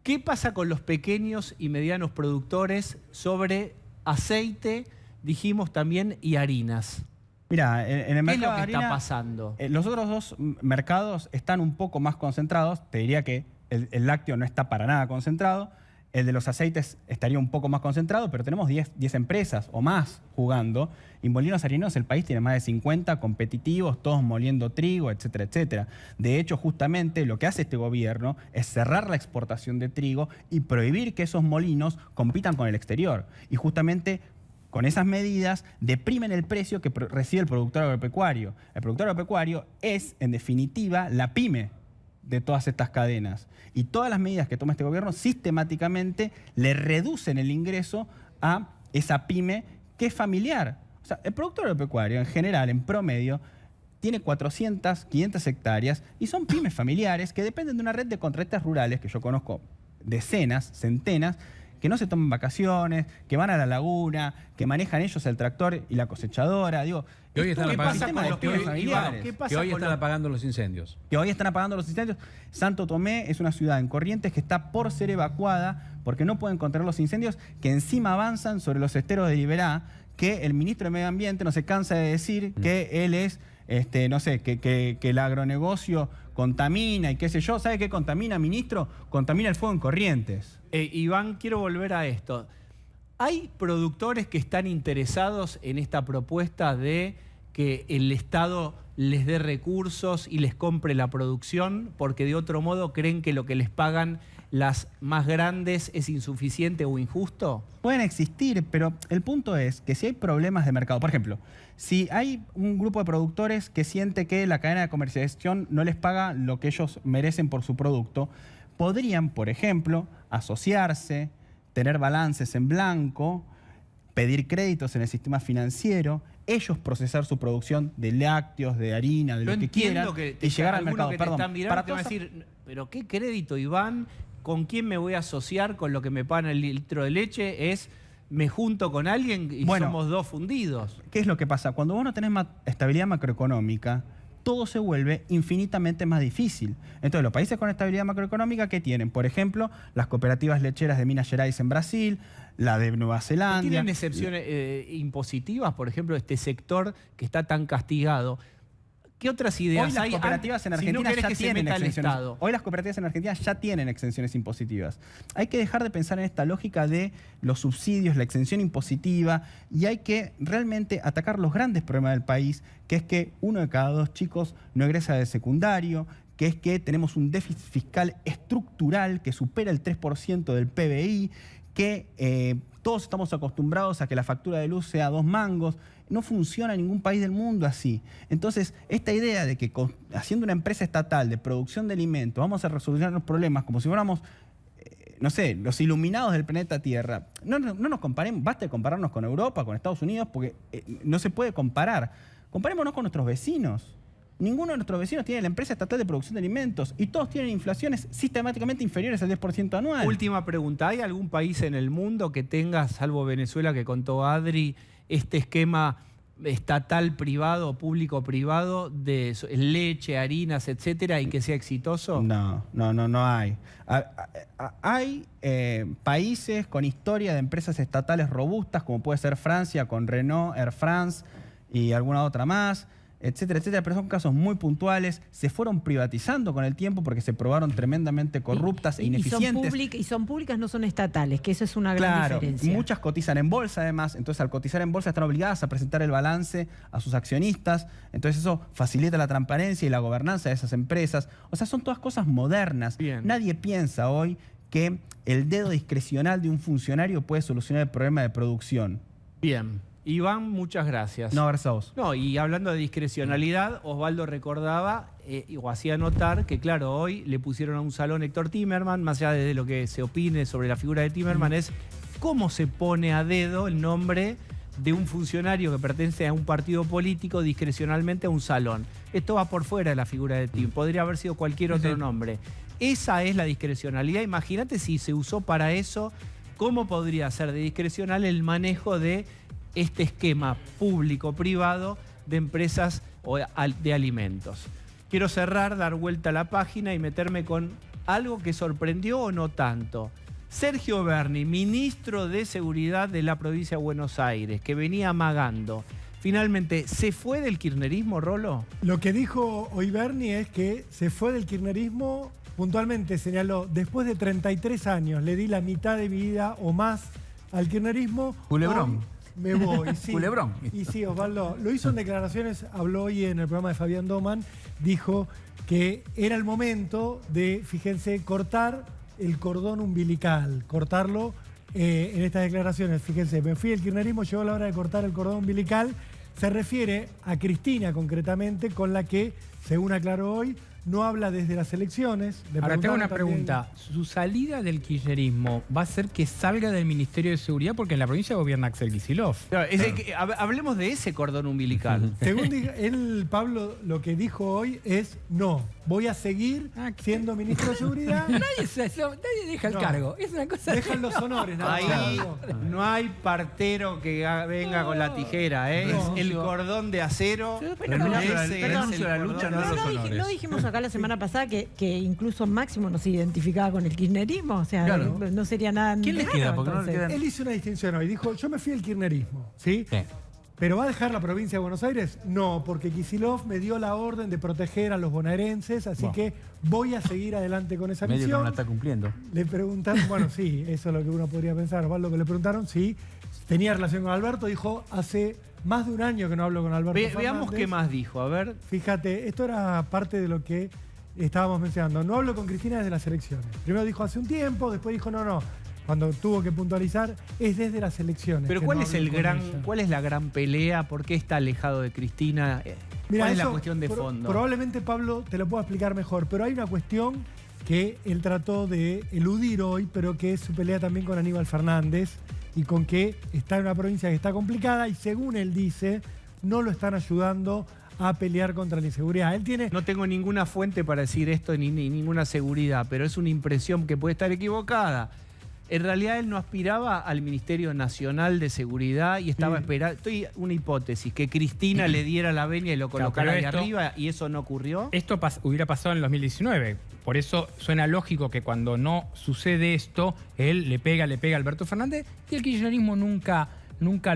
[SPEAKER 1] ¿Qué pasa con los pequeños y medianos productores sobre aceite, dijimos también, y harinas?
[SPEAKER 8] Mira, en el mercado
[SPEAKER 1] ¿Qué es lo que
[SPEAKER 8] de harina,
[SPEAKER 1] está pasando?
[SPEAKER 8] Los otros dos mercados están un poco más concentrados. Te diría que el lácteo no está para nada concentrado. El de los aceites estaría un poco más concentrado, pero tenemos 10 empresas o más jugando. Y molinos harineros, el país tiene más de 50 competitivos, todos moliendo trigo, etcétera, etcétera. De hecho, justamente lo que hace este gobierno es cerrar la exportación de trigo y prohibir que esos molinos compitan con el exterior. Y justamente con esas medidas deprimen el precio que recibe el productor agropecuario. El productor agropecuario es, en definitiva, la pyme de todas estas cadenas. Y todas las medidas que toma este gobierno sistemáticamente le reducen el ingreso a esa pyme que es familiar. O sea, el productor agropecuario en general, en promedio, tiene 400, 500 hectáreas y son pymes familiares que dependen de una red de contratistas rurales, que yo conozco decenas, centenas, que no se toman vacaciones, que van a la laguna, que manejan ellos el tractor y la cosechadora. Digo,
[SPEAKER 3] que hoy están apagando los incendios.
[SPEAKER 8] Que hoy están apagando los incendios. Santo Tomé es una ciudad en Corrientes que está por ser evacuada porque no pueden contener los incendios que encima avanzan sobre los esteros de Liberá, que el ministro de Medio Ambiente no se cansa de decir que él es, no sé, que el agronegocio contamina y qué sé yo. ¿Sabe qué contamina, ministro? Contamina el fuego en Corrientes.
[SPEAKER 1] Iván, quiero volver a esto. ¿Hay productores que están interesados en esta propuesta de que el Estado les dé recursos y les compre la producción, porque de otro modo creen que lo que les pagan las más grandes es insuficiente o injusto?
[SPEAKER 8] Pueden existir, pero el punto es que si hay problemas de mercado, por ejemplo, si hay un grupo de productores que siente que la cadena de comercialización no les paga lo que ellos merecen por su producto, podrían, por ejemplo, asociarse, tener balances en blanco, pedir créditos en el sistema financiero, ellos procesar su producción de lácteos, de harina, de lo que quieran, y llegar al mercado.
[SPEAKER 1] Que te están mirando, te van a decir, ¿pero qué crédito, Iván? ¿Con quién me voy a asociar con lo que me pagan el litro de leche? Me junto con alguien y somos dos fundidos.
[SPEAKER 8] ¿Qué es lo que pasa? Cuando vos no tenés estabilidad macroeconómica, todo se vuelve infinitamente más difícil. Entonces, los países con estabilidad macroeconómica, ¿qué tienen? Por ejemplo, las cooperativas lecheras de Minas Gerais en Brasil, la de Nueva Zelanda.
[SPEAKER 1] ¿Tienen excepciones impositivas, por ejemplo, este sector que está tan castigado? ¿Qué otras ideas
[SPEAKER 8] Hoy las
[SPEAKER 1] hay?
[SPEAKER 8] cooperativas en
[SPEAKER 1] Si no
[SPEAKER 8] Argentina
[SPEAKER 1] querés
[SPEAKER 8] ya
[SPEAKER 1] que se
[SPEAKER 8] tienen
[SPEAKER 1] meta el
[SPEAKER 8] exenciones.
[SPEAKER 1] Estado.
[SPEAKER 8] Hoy las cooperativas en Argentina ya tienen exenciones impositivas. Hay que dejar de pensar en esta lógica de los subsidios, la exención impositiva, y hay que realmente atacar los grandes problemas del país, que es que 1 de cada 2 chicos no egresa de secundario, que es que tenemos un déficit fiscal estructural que supera el 3% del PBI, que todos estamos acostumbrados a que la factura de luz sea 2 mangos. No funciona en ningún país del mundo así. Entonces, esta idea de que haciendo una empresa estatal de producción de alimentos vamos a resolver los problemas como si fuéramos, no sé, los iluminados del planeta Tierra. No nos comparemos, basta de compararnos con Europa, con Estados Unidos, porque no se puede comparar. Comparémonos con nuestros vecinos. Ninguno de nuestros vecinos tiene la empresa estatal de producción de alimentos y todos tienen inflaciones sistemáticamente inferiores al 10% anual.
[SPEAKER 1] Última pregunta, ¿hay algún país en el mundo que tenga, salvo Venezuela que contó Adri, este esquema estatal privado, público-privado de leche, harinas, etcétera, y que sea exitoso?
[SPEAKER 8] No hay. Hay países con historia de empresas estatales robustas, como puede ser Francia, con Renault, Air France y alguna otra más, etcétera, etcétera, pero son casos muy puntuales, se fueron privatizando con el tiempo porque se probaron tremendamente corruptas e ineficientes.
[SPEAKER 2] Y son públicas, no son estatales, que eso es una gran diferencia.
[SPEAKER 8] Muchas cotizan en bolsa además, entonces al cotizar en bolsa están obligadas a presentar el balance a sus accionistas, entonces eso facilita la transparencia y la gobernanza de esas empresas. O sea, son todas cosas modernas.
[SPEAKER 1] Bien.
[SPEAKER 8] Nadie piensa hoy que el dedo discrecional de un funcionario puede solucionar el problema de producción.
[SPEAKER 1] Bien. Iván, muchas gracias.
[SPEAKER 8] No, gracias a vos.
[SPEAKER 1] No, y hablando de discrecionalidad, Osvaldo recordaba o hacía notar que, claro, hoy le pusieron a un salón Héctor Timerman, más allá de lo que se opine sobre la figura de Timerman, es cómo se pone a dedo el nombre de un funcionario que pertenece a un partido político discrecionalmente a un salón. Esto va por fuera de la figura de Tim, podría haber sido cualquier otro nombre. Esa es la discrecionalidad. Imagínate si se usó para eso, cómo podría ser de discrecional el manejo de este esquema público-privado de empresas o de alimentos. Quiero cerrar, dar vuelta a la página y meterme con algo que sorprendió o no tanto. Sergio Berni, ministro de Seguridad de la provincia de Buenos Aires, que venía amagando, finalmente, ¿se fue del kirchnerismo, Rolo?
[SPEAKER 4] Lo que dijo hoy Berni es que se fue del kirchnerismo, puntualmente señaló, después de 33 años le di la mitad de mi vida o más al kirchnerismo.
[SPEAKER 3] Culebrón.
[SPEAKER 4] Hoy me voy, sí.
[SPEAKER 3] Culebrón.
[SPEAKER 4] Y sí, Osvaldo, lo hizo en declaraciones, habló hoy en el programa de Fabián Doman, dijo que era el momento de, fíjense, cortar el cordón umbilical, cortarlo en estas declaraciones. Fíjense, me fui del kirchnerismo, llegó la hora de cortar el cordón umbilical. Se refiere a Cristina concretamente, con la que, según aclaró hoy, no habla desde las elecciones.
[SPEAKER 5] Ahora tengo una
[SPEAKER 4] también,
[SPEAKER 5] pregunta. ¿Su salida del kirchnerismo va a ser que salga del Ministerio de Seguridad? Porque en la provincia gobierna Axel Kicillof.
[SPEAKER 1] Claro, hablemos de ese cordón umbilical.
[SPEAKER 4] Según él, Pablo, lo que dijo hoy es no, voy a seguir siendo ministro de Seguridad.
[SPEAKER 5] Nadie deja el
[SPEAKER 4] No.
[SPEAKER 5] cargo. Es una cosa.
[SPEAKER 4] Dejan los honores. nada más.
[SPEAKER 1] Ahí no hay partero que venga con la tijera, ¿eh?
[SPEAKER 4] No.
[SPEAKER 1] Es el cordón de acero.
[SPEAKER 3] Renuncio a la-
[SPEAKER 1] Ese es
[SPEAKER 3] renuncio a la
[SPEAKER 1] el
[SPEAKER 3] lucha,
[SPEAKER 1] cordón.
[SPEAKER 3] no a los
[SPEAKER 2] No
[SPEAKER 3] honores.
[SPEAKER 2] dijimos acá la semana pasada que incluso Máximo no se identificaba con el kirchnerismo, o sea,
[SPEAKER 3] Claro.
[SPEAKER 2] no sería nada.
[SPEAKER 3] ¿Quién le
[SPEAKER 2] raro,
[SPEAKER 3] queda? Porque no le
[SPEAKER 2] entonces.
[SPEAKER 3] quedan-
[SPEAKER 4] Él hizo una distinción hoy. Dijo, yo me fui al kirchnerismo, ¿sí?
[SPEAKER 3] Sí.
[SPEAKER 4] ¿Pero va a dejar la provincia de Buenos Aires? No, porque Kicillof me dio la orden de proteger a los bonaerenses, así
[SPEAKER 3] Bueno.
[SPEAKER 4] que voy a seguir adelante con esa
[SPEAKER 3] Medio que no
[SPEAKER 4] misión.
[SPEAKER 3] la está cumpliendo.
[SPEAKER 4] Le preguntaron, bueno, sí, eso es lo que uno podría pensar. Osvaldo, que le preguntaron si tenía relación con Alberto, dijo, hace más de un año que no hablo con Alberto
[SPEAKER 1] Veamos
[SPEAKER 4] Fernández.
[SPEAKER 1] qué más dijo, a ver.
[SPEAKER 4] Fíjate, esto era parte de lo que estábamos mencionando. No hablo con Cristina desde las elecciones. Primero dijo hace un tiempo, después dijo no. Cuando tuvo que puntualizar, es desde las elecciones.
[SPEAKER 1] Pero
[SPEAKER 4] que
[SPEAKER 1] ¿cuál
[SPEAKER 4] no
[SPEAKER 1] es
[SPEAKER 4] hablo con ella.
[SPEAKER 1] cuál es la gran pelea? ¿Por qué está alejado de Cristina?
[SPEAKER 4] Mirá,
[SPEAKER 1] ¿Cuál es la
[SPEAKER 4] eso
[SPEAKER 1] cuestión de fondo?
[SPEAKER 4] Probablemente Pablo te lo pueda explicar mejor, pero hay una cuestión que él trató de eludir hoy, pero que es su pelea también con Aníbal Fernández y con que está en una provincia que está complicada y según él dice, no lo están ayudando a pelear contra la inseguridad. Él tiene...
[SPEAKER 1] No tengo ninguna fuente para decir esto ni ninguna seguridad, pero es una impresión que puede estar equivocada. En realidad él no aspiraba al Ministerio Nacional de Seguridad y estaba esperando, una hipótesis, que Cristina le diera la venia y lo
[SPEAKER 5] Claro,
[SPEAKER 1] colocara ahí
[SPEAKER 5] pero esto-
[SPEAKER 1] arriba y eso no ocurrió.
[SPEAKER 5] Esto hubiera pasado en el 2019. por eso suena lógico que cuando no sucede esto, él le pega a Alberto Fernández y el kirchnerismo nunca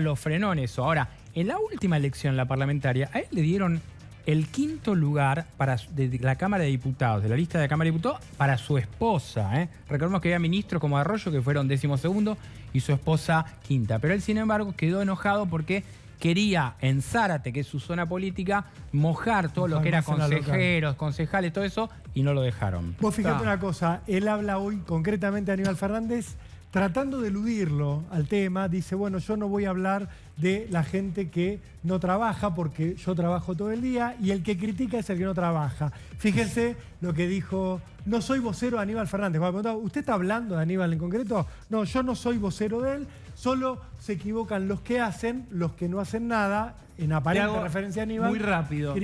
[SPEAKER 5] lo frenó en eso. Ahora, en la última elección, la parlamentaria, a él le dieron el 5º lugar de la Cámara de Diputados, de la lista de la Cámara de Diputados, para su esposa. Recordemos que había ministros como Arroyo que fueron 12º y su esposa 5ª. Pero él, sin embargo, quedó enojado porque quería en Zárate, que es su zona política, mojar todo lo que era consejeros, concejales, todo eso, y no lo dejaron.
[SPEAKER 4] Vos fíjate una cosa, él habla hoy concretamente a Aníbal Fernández, tratando de eludirlo al tema, dice, bueno, yo no voy a hablar de la gente que no trabaja porque yo trabajo todo el día y el que critica es el que no trabaja. Fíjense lo que dijo, no soy vocero de Aníbal Fernández. Cuando me preguntaba, ¿usted está hablando de Aníbal en concreto? No, yo no soy vocero de él, solo se equivocan los que hacen, los que no hacen nada, en aparente referencia a Aníbal.
[SPEAKER 1] Muy rápido.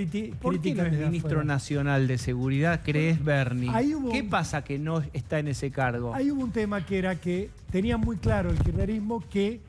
[SPEAKER 1] ¿Por qué no es ministro nacional de seguridad, crees, Bernie? ¿Qué pasa que no está en ese cargo?
[SPEAKER 4] Ahí hubo un tema que era que tenía muy claro el kirchnerismo que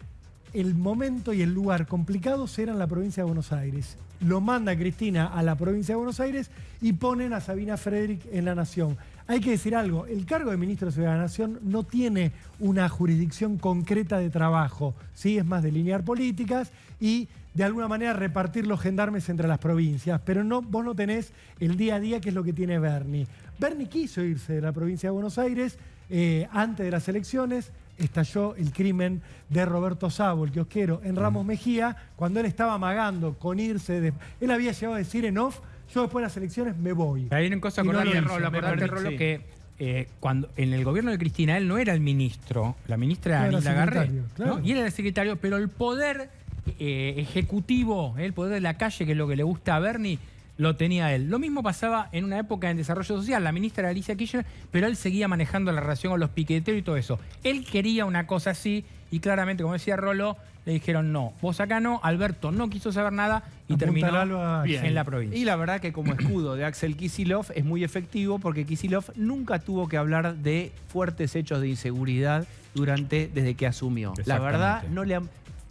[SPEAKER 4] el momento y el lugar complicados eran la provincia de Buenos Aires. Lo manda Cristina a la provincia de Buenos Aires y ponen a Sabina Frederick en la Nación. Hay que decir algo, el cargo de ministro de Seguridad de la Nación no tiene una jurisdicción concreta de trabajo, ¿sí? Es más delinear políticas y de alguna manera repartir los gendarmes entre las provincias, pero no, vos no tenés el día a día, que es lo que tiene Bernie. Bernie quiso irse de la provincia de Buenos Aires antes de las elecciones. Estalló el crimen de Roberto Sabo, el kiosquero, en Ramos Mejía, cuando él estaba amagando con irse. Él había llegado a decir en off, yo después de las elecciones me voy.
[SPEAKER 5] Hay una cosa, acordate, Rolo, que cuando en el gobierno de Cristina él no era el ministro, la ministra era Anita Garré,
[SPEAKER 4] claro.
[SPEAKER 5] ¿no? Y él era el secretario, pero el poder ejecutivo, el poder de la calle, que es lo que le gusta a Bernie, lo tenía él. Lo mismo pasaba en una época en desarrollo social. La ministra era Alicia Kirchner, pero él seguía manejando la relación con los piqueteros y todo eso. Él quería una cosa así y claramente, como decía Rolo, le dijeron no, vos acá no. Alberto no quiso saber nada y terminó en la provincia.
[SPEAKER 1] Y la verdad que como escudo de Axel Kicillof es muy efectivo porque Kicillof nunca tuvo que hablar de fuertes hechos de inseguridad desde que asumió. La verdad, no le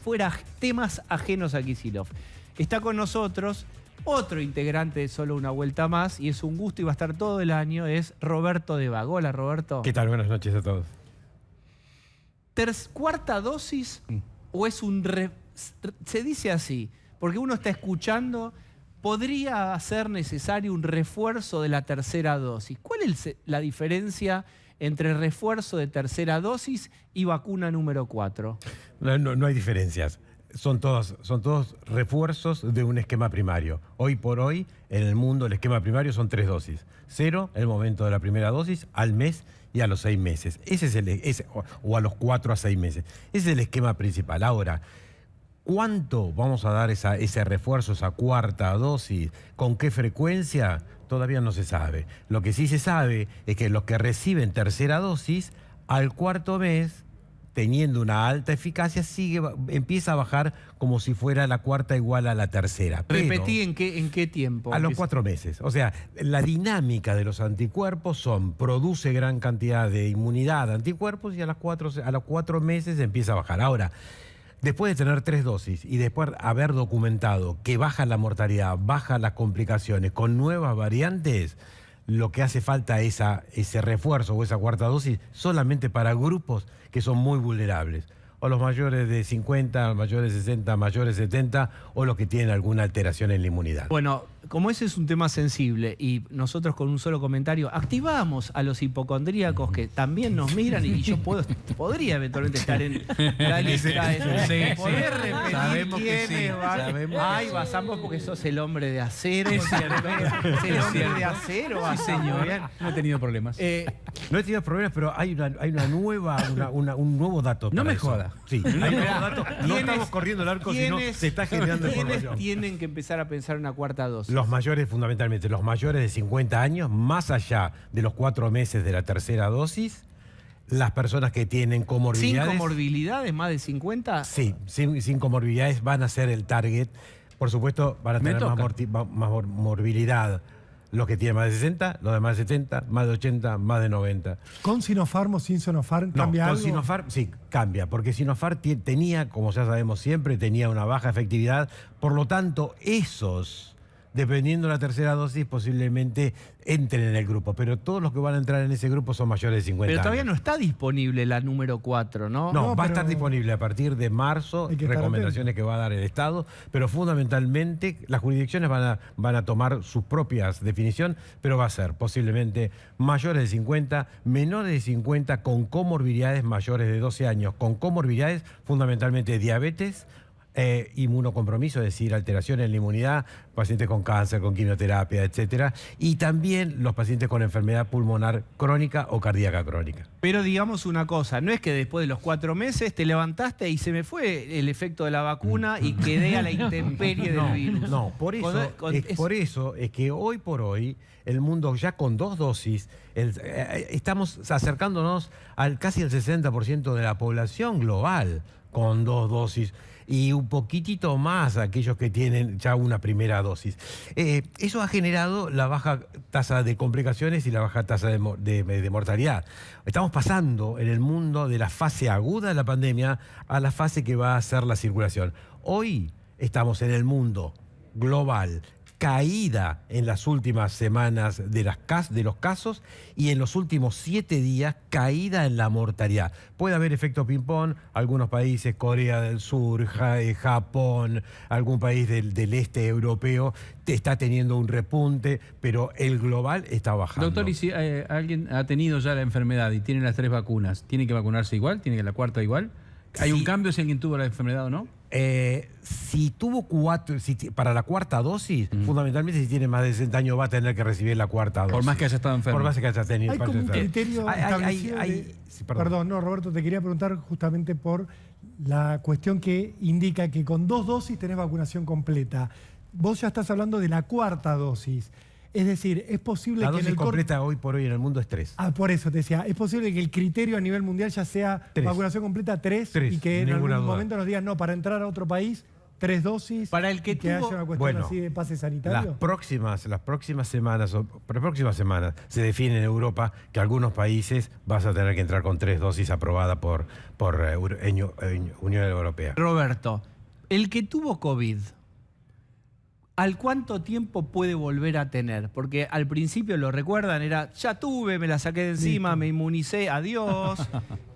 [SPEAKER 1] fuera temas ajenos a Kicillof. Está con nosotros otro integrante de Solo una Vuelta Más, y es un gusto y va a estar todo el año, es Roberto de Vago. Hola, Roberto.
[SPEAKER 9] ¿Qué tal? Buenas noches a todos.
[SPEAKER 1] ¿Cuarta dosis o es un... se dice así, porque uno está escuchando, podría ser necesario un refuerzo de la tercera dosis? ¿Cuál es la diferencia entre refuerzo de tercera dosis y vacuna número 4?
[SPEAKER 9] No hay diferencias. Son todos refuerzos de un esquema primario. Hoy por hoy, en el mundo, el esquema primario son 3 dosis. 0, el momento de la primera dosis, al mes y a los 6 meses. O a los 4 a 6 meses. Ese es el esquema principal. Ahora, ¿cuánto vamos a dar ese refuerzo, esa cuarta dosis? ¿Con qué frecuencia? Todavía no se sabe. Lo que sí se sabe es que los que reciben tercera dosis, al 4.º mes, teniendo una alta eficacia, empieza a bajar como si fuera la cuarta igual a la tercera.
[SPEAKER 1] Repetí, ¿en qué tiempo?
[SPEAKER 9] A los 4 meses. O sea, la dinámica de los anticuerpos produce gran cantidad de inmunidad de anticuerpos y a los 4 meses empieza a bajar. Ahora, después de tener 3 dosis y después haber documentado que baja la mortalidad, baja las complicaciones con nuevas variantes, lo que hace falta es ese refuerzo o esa cuarta dosis solamente para grupos que son muy vulnerables. O los mayores de 50, mayores de 60, mayores de 70, o los que tienen alguna alteración en la inmunidad.
[SPEAKER 1] Bueno, como ese es un tema sensible y nosotros con un solo comentario activamos a los hipocondríacos que también nos miran y yo podría eventualmente estar en la lista de poder repetir
[SPEAKER 3] sabemos que sí,
[SPEAKER 1] quiénes van.
[SPEAKER 3] sabemos
[SPEAKER 1] Ay,
[SPEAKER 3] que sí.
[SPEAKER 1] basamos porque sos el hombre de acero. Es el hombre de acero.
[SPEAKER 3] Sí, señor. No he tenido problemas.
[SPEAKER 9] No he tenido problemas, pero hay un nuevo dato.
[SPEAKER 3] No
[SPEAKER 9] para
[SPEAKER 3] me
[SPEAKER 9] eso.
[SPEAKER 3] joda.
[SPEAKER 9] Sí, hay un nuevo dato. No estamos corriendo el arco, sino se está generando información.
[SPEAKER 1] Tienen que empezar a pensar en una cuarta dosis?
[SPEAKER 9] Los mayores, fundamentalmente, los mayores de 50 años, más allá de los 4 meses de la tercera dosis, las personas que tienen comorbilidades...
[SPEAKER 1] ¿Sin comorbilidades, más de 50?
[SPEAKER 9] Sí, sin comorbilidades van a ser el target. Por supuesto, van a tener más morbilidad los que tienen más de 60, los de más de 70, más de 80, más de 90.
[SPEAKER 4] ¿Con Sinopharm o sin Sinopharm cambia algo?
[SPEAKER 9] Con Sinopharm sí, cambia, porque Sinopharm tenía, como ya sabemos siempre, tenía una baja efectividad. Por lo tanto, esos dependiendo de la tercera dosis, posiblemente entren en el grupo. Pero todos los que van a entrar en ese grupo son mayores de 50
[SPEAKER 1] Pero todavía
[SPEAKER 9] años.
[SPEAKER 1] no está disponible la número 4, ¿no?
[SPEAKER 9] No, va a
[SPEAKER 4] pero
[SPEAKER 9] estar disponible a partir de marzo,
[SPEAKER 4] hay que estar
[SPEAKER 9] recomendaciones que va a dar el Estado, pero fundamentalmente las jurisdicciones van a tomar sus propias definiciones, pero va a ser posiblemente mayores de 50, menores de 50 con comorbilidades mayores de 12 años, con comorbilidades fundamentalmente diabetes, inmunocompromiso, es decir, alteraciones en la inmunidad, pacientes con cáncer, con quimioterapia, etcétera, y también los pacientes con enfermedad pulmonar crónica o cardíaca crónica.
[SPEAKER 1] Pero digamos una cosa, no es que después de los 4 meses te levantaste y se me fue el efecto de la vacuna y quedé a la intemperie del virus.
[SPEAKER 9] No, por eso es que hoy por hoy el mundo ya con 2 dosis, estamos acercándonos al casi el 60% de la población global con 2 dosis. Y un poquitito más aquellos que tienen ya una primera dosis. Eso ha generado la baja tasa de complicaciones y la baja tasa de mortalidad. Estamos pasando en el mundo de la fase aguda de la pandemia a la fase que va a ser la circulación. Hoy estamos en el mundo global, caída en las últimas semanas de los casos y en los últimos 7 días caída en la mortalidad. Puede haber efecto ping-pong, algunos países, Corea del Sur, Japón, algún país del este europeo, está teniendo un repunte, pero el global está bajando.
[SPEAKER 3] Doctor, y si alguien ha tenido ya la enfermedad y tiene las 3 vacunas, ¿tiene que vacunarse igual? ¿Tiene que la 4ª igual? ¿Hay un cambio si alguien tuvo la enfermedad o no?
[SPEAKER 9] Si tuvo para la 4ª dosis, fundamentalmente si tiene más de 60 años va a tener que recibir la 4ª dosis.
[SPEAKER 3] Por más que haya estado enfermo.
[SPEAKER 9] Por más que haya tenido.
[SPEAKER 4] Hay como un criterio establecido
[SPEAKER 9] perdón.
[SPEAKER 4] No, Roberto, te quería preguntar justamente por la cuestión que indica que con 2 dosis tenés vacunación completa. Vos ya estás hablando de la 4ª dosis. Es decir, es posible
[SPEAKER 9] la
[SPEAKER 4] que
[SPEAKER 9] dosis completa hoy por hoy en el mundo es 3.
[SPEAKER 4] Por eso te decía, es posible que el criterio a nivel mundial ya sea
[SPEAKER 9] 3.
[SPEAKER 4] Vacunación completa 3 y que en algún momento nos digan, no, para entrar a otro país, 3 dosis.
[SPEAKER 1] Para el que
[SPEAKER 4] haya una cuestión así de pase sanitario.
[SPEAKER 9] Las próximas semanas se define en Europa que algunos países vas a tener que entrar con 3 dosis aprobadas por Unión Europea.
[SPEAKER 1] Roberto, el que tuvo COVID, ¿al cuánto tiempo puede volver a tener? Porque al principio, lo recuerdan, era, ya tuve, me la saqué de encima, me inmunicé, adiós.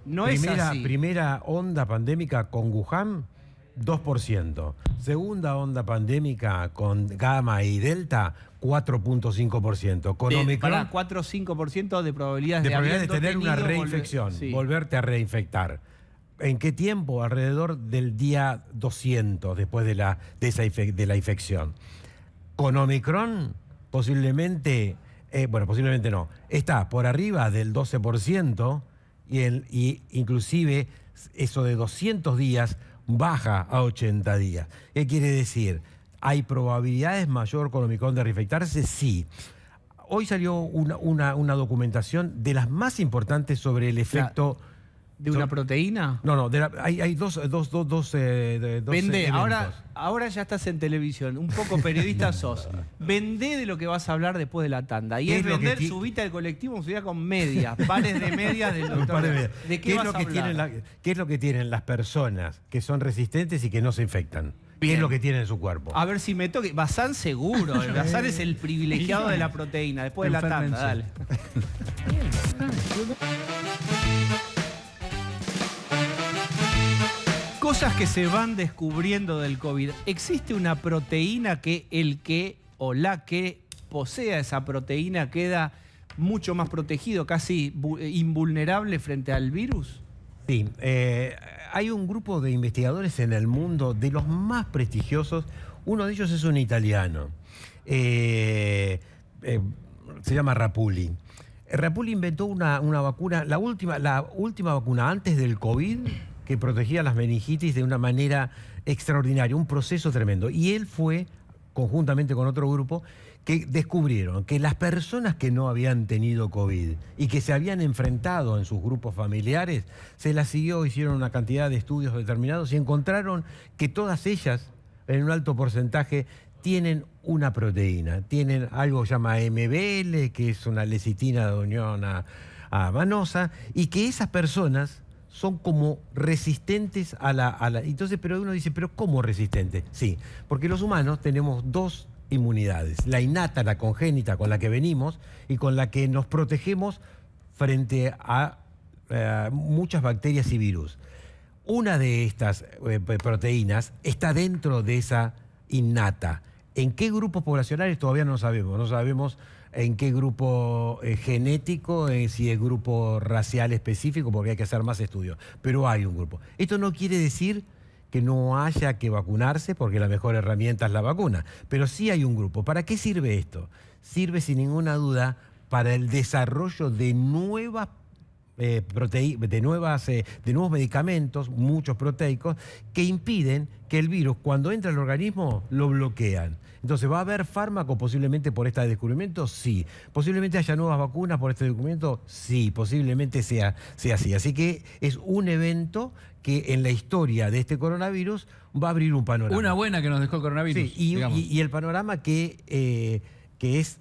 [SPEAKER 1] No es así.
[SPEAKER 9] Primera onda pandémica con Wuhan, 2%. Segunda onda pandémica con Gamma y Delta, 4.5%. Con Omicron,
[SPEAKER 1] Para 4 o 5% de probabilidades
[SPEAKER 9] de
[SPEAKER 1] habiendo
[SPEAKER 9] tener una
[SPEAKER 1] tenido,
[SPEAKER 9] reinfección,
[SPEAKER 1] sí.
[SPEAKER 9] volverte a reinfectar. ¿En qué tiempo? Alrededor del día 200 después de la infección. Con Omicron, posiblemente no, está por arriba del 12% y inclusive eso de 200 días baja a 80 días. ¿Qué quiere decir? ¿Hay probabilidades mayor con Omicron de reinfectarse? Sí. Hoy salió una documentación de las más importantes sobre el efecto...
[SPEAKER 1] ¿De una proteína?
[SPEAKER 9] No, hay dos
[SPEAKER 1] Vendé,
[SPEAKER 9] eventos.
[SPEAKER 1] ahora ya estás en televisión, un poco periodista sos. Vendé de lo que vas a hablar después de la tanda. Y es vender, subite al colectivo, subite con medias, pares de medias del doctor. ¿De qué vas a hablar?
[SPEAKER 9] ¿Qué es lo que tienen las personas que son resistentes y que no se infectan? ¿Qué es lo que tienen en su cuerpo?
[SPEAKER 1] A ver si me toque. Bazán seguro. El Bazán es el privilegiado de la proteína. Después de la tanda, dale. Cosas que se van descubriendo del COVID. ¿Existe una proteína que el que o la que posea esa proteína queda mucho más protegido, casi invulnerable frente al virus?
[SPEAKER 9] Sí, hay un grupo de investigadores en el mundo, de los más prestigiosos. Uno de ellos es un italiano. Se llama Rapulli. Rapulli inventó una vacuna, la última vacuna antes del COVID, que protegía las meningitis de una manera extraordinaria, un proceso tremendo. Y él fue, conjuntamente con otro grupo, que descubrieron que las personas que no habían tenido COVID y que se habían enfrentado en sus grupos familiares, se las siguió, hicieron una cantidad de estudios determinados y encontraron que todas ellas, en un alto porcentaje, tienen una proteína. Tienen algo que se llama MBL, que es una lecitina de unión a manosa, y que esas personas son como resistentes a la... Entonces, pero uno dice, ¿pero cómo resistentes? Sí, porque los humanos tenemos dos inmunidades. La innata, la congénita con la que venimos y con la que nos protegemos frente a muchas bacterias y virus. Una de estas proteínas está dentro de esa innata. ¿En qué grupos poblacionales? Todavía no sabemos. No sabemos en qué grupo genético, si es grupo racial específico, porque hay que hacer más estudios. Pero hay un grupo. Esto no quiere decir que no haya que vacunarse, porque la mejor herramienta es la vacuna. Pero sí hay un grupo. ¿Para qué sirve esto? Sirve sin ninguna duda para el desarrollo de nuevos medicamentos, muchos proteicos, que impiden que el virus, cuando entra al organismo, lo bloquean. Entonces, ¿va a haber fármaco posiblemente por este descubrimiento? Sí. ¿Posiblemente haya nuevas vacunas por este descubrimiento? Sí, posiblemente sea así. Así que es un evento que en la historia de este coronavirus va a abrir un panorama.
[SPEAKER 3] Una buena que nos dejó el coronavirus.
[SPEAKER 9] Sí, y el panorama que es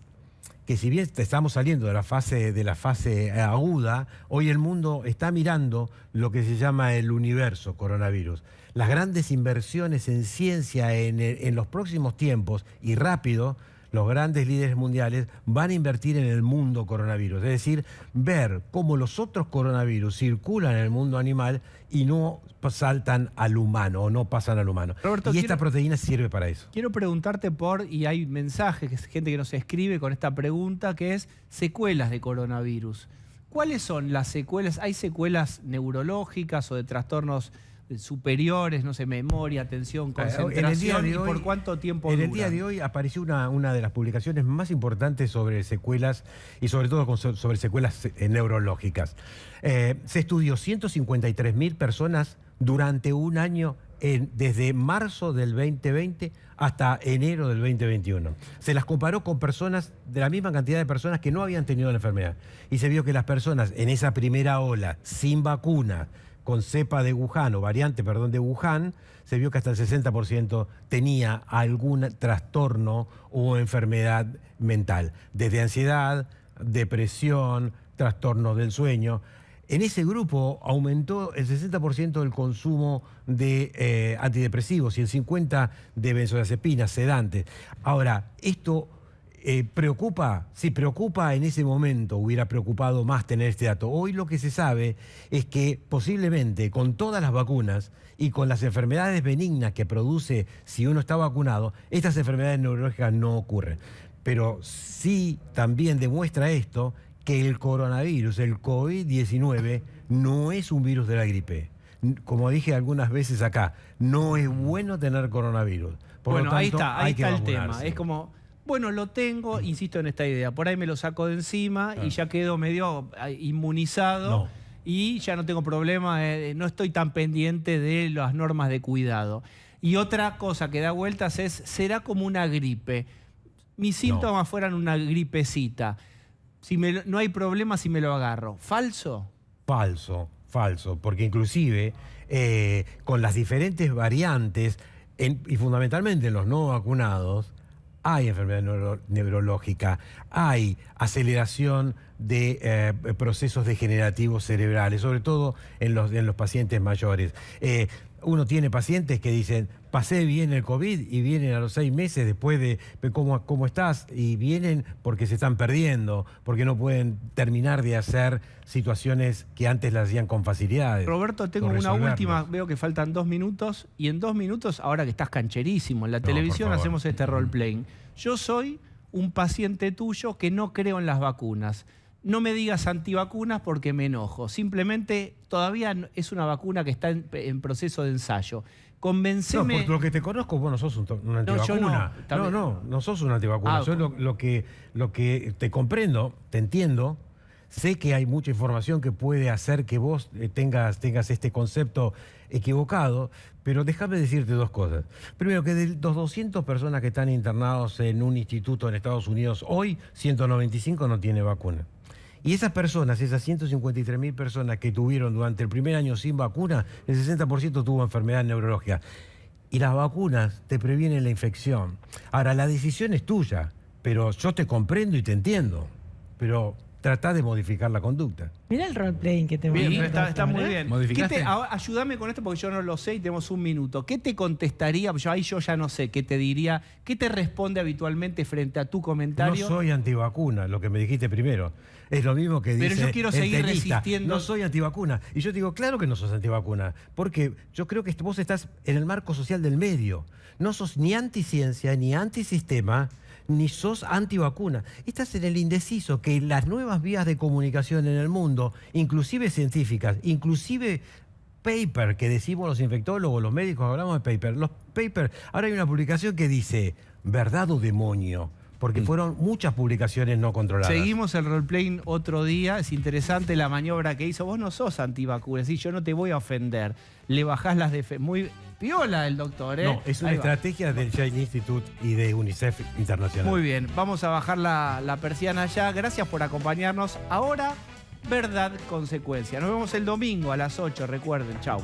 [SPEAKER 9] que si bien estamos saliendo de la fase aguda, hoy el mundo está mirando lo que se llama el universo coronavirus. Las grandes inversiones en ciencia en los próximos tiempos y rápido, los grandes líderes mundiales van a invertir en el mundo coronavirus. Es decir, ver cómo los otros coronavirus circulan en el mundo animal y no saltan al humano o no pasan al humano.
[SPEAKER 1] Roberto,
[SPEAKER 9] y esta proteína sirve para eso.
[SPEAKER 1] Quiero preguntarte y hay mensajes, gente que nos escribe con esta pregunta, que es secuelas de coronavirus. ¿Cuáles son las secuelas? ¿Hay secuelas neurológicas o de trastornos superiores, no sé, memoria, atención, concentración? ¿Y por cuánto tiempo duran?
[SPEAKER 9] En el día de hoy apareció una de las publicaciones más importantes sobre secuelas y sobre todo sobre secuelas neurológicas. Se estudió 153.000 personas durante un año desde marzo del 2020 hasta enero del 2021. Se las comparó con personas, de la misma cantidad de personas que no habían tenido la enfermedad. Y se vio que las personas en esa primera ola, sin vacuna, con cepa de Wuhan o variante, de Wuhan, se vio que hasta el 60% tenía algún trastorno o enfermedad mental, desde ansiedad, depresión, trastornos del sueño. En ese grupo aumentó el 60% del consumo de antidepresivos y el 50% de benzodiazepinas, sedantes. Ahora, esto ¿preocupa? Si preocupa en ese momento, hubiera preocupado más tener este dato. Hoy lo que se sabe es que posiblemente con todas las vacunas y con las enfermedades benignas que produce si uno está vacunado, estas enfermedades neurológicas no ocurren. Pero sí también demuestra esto que el coronavirus, el COVID-19, no es un virus de la gripe. Como dije algunas veces acá, no es bueno tener coronavirus. Por lo tanto,
[SPEAKER 1] ahí está el tema.
[SPEAKER 9] vacunarse.
[SPEAKER 1] Es como, bueno, lo tengo, insisto en esta idea, por ahí me lo saco de encima y ya quedo medio inmunizado y ya no tengo problema, no estoy tan pendiente de las normas de cuidado. Y otra cosa que da vueltas es, ¿será como una gripe? Mis síntomas fueran una gripecita. No hay problema si me lo agarro. ¿Falso?
[SPEAKER 9] Falso, porque inclusive con las diferentes variantes y fundamentalmente en los no vacunados, hay enfermedad neurológica, hay aceleración de procesos degenerativos cerebrales, sobre todo en los pacientes mayores. Uno tiene pacientes que dicen, pasé bien el COVID y vienen a los 6 meses después de cómo estás, y vienen porque se están perdiendo, porque no pueden terminar de hacer situaciones que antes las hacían con facilidades.
[SPEAKER 1] Roberto, tengo una última, veo que faltan 2 minutos, y en 2 minutos, ahora que estás cancherísimo, en la televisión hacemos este role-playing. Yo soy un paciente tuyo que no creo en las vacunas. No me digas antivacunas porque me enojo. Simplemente todavía es una vacuna que está en proceso de ensayo. Convenceme.
[SPEAKER 9] No, por lo que te conozco, vos no sos un antivacuna. No sos un antivacuna. Yo lo que te comprendo, te entiendo. Sé que hay mucha información que puede hacer que vos tengas este concepto equivocado, pero déjame decirte 2 cosas. Primero, que de los 200 personas que están internados en un instituto en Estados Unidos, hoy 195 no tiene vacuna. Y esas personas, esas 153.000 personas que tuvieron durante el primer año sin vacuna, el 60% tuvo enfermedad neurológica. Y las vacunas te previenen la infección. Ahora, la decisión es tuya, pero yo te comprendo y te entiendo. Pero tratás de modificar la conducta.
[SPEAKER 2] Mira el roleplaying que te
[SPEAKER 1] Bien,
[SPEAKER 2] mandó,
[SPEAKER 1] está
[SPEAKER 2] doctor,
[SPEAKER 1] muy
[SPEAKER 2] ¿eh?
[SPEAKER 1] bien.
[SPEAKER 3] ¿Modificaste?
[SPEAKER 1] Ayúdame con esto porque yo no lo sé y tenemos un minuto. ¿Qué te contestaría? Ahí yo ya no sé qué te diría. ¿Qué te responde habitualmente frente a tu
[SPEAKER 9] No
[SPEAKER 1] comentario?
[SPEAKER 9] soy antivacuna, lo que me dijiste primero. Es lo mismo que dice
[SPEAKER 1] Pero yo quiero
[SPEAKER 9] el
[SPEAKER 1] seguir
[SPEAKER 9] tenista.
[SPEAKER 1] resistiendo.
[SPEAKER 9] No soy antivacuna. Y yo te digo, claro que no sos antivacuna. Porque yo creo que vos estás en el marco social del medio. No sos ni anticiencia, ni antisistema, ni sos antivacuna. Estás en el indeciso que las nuevas vías de comunicación en el mundo, inclusive científicas, inclusive paper que decimos los infectólogos, los médicos, hablamos de paper. Los paper, ahora hay una publicación que dice, ¿verdad o demonio? Porque fueron muchas publicaciones no controladas.
[SPEAKER 1] Seguimos el roleplaying otro día. Es interesante la maniobra que hizo. Vos no sos antivacunas, ¿sí? Yo no te voy a ofender. Le bajás las defensas. Muy piola el doctor, ¿eh?
[SPEAKER 9] No, es una
[SPEAKER 1] Ahí va.
[SPEAKER 9] estrategia del Jain Institute y de UNICEF Internacional.
[SPEAKER 1] Muy bien, vamos a bajar la persiana ya. Gracias por acompañarnos. Ahora, verdad, consecuencia. Nos vemos el domingo a las 8, recuerden. Chau.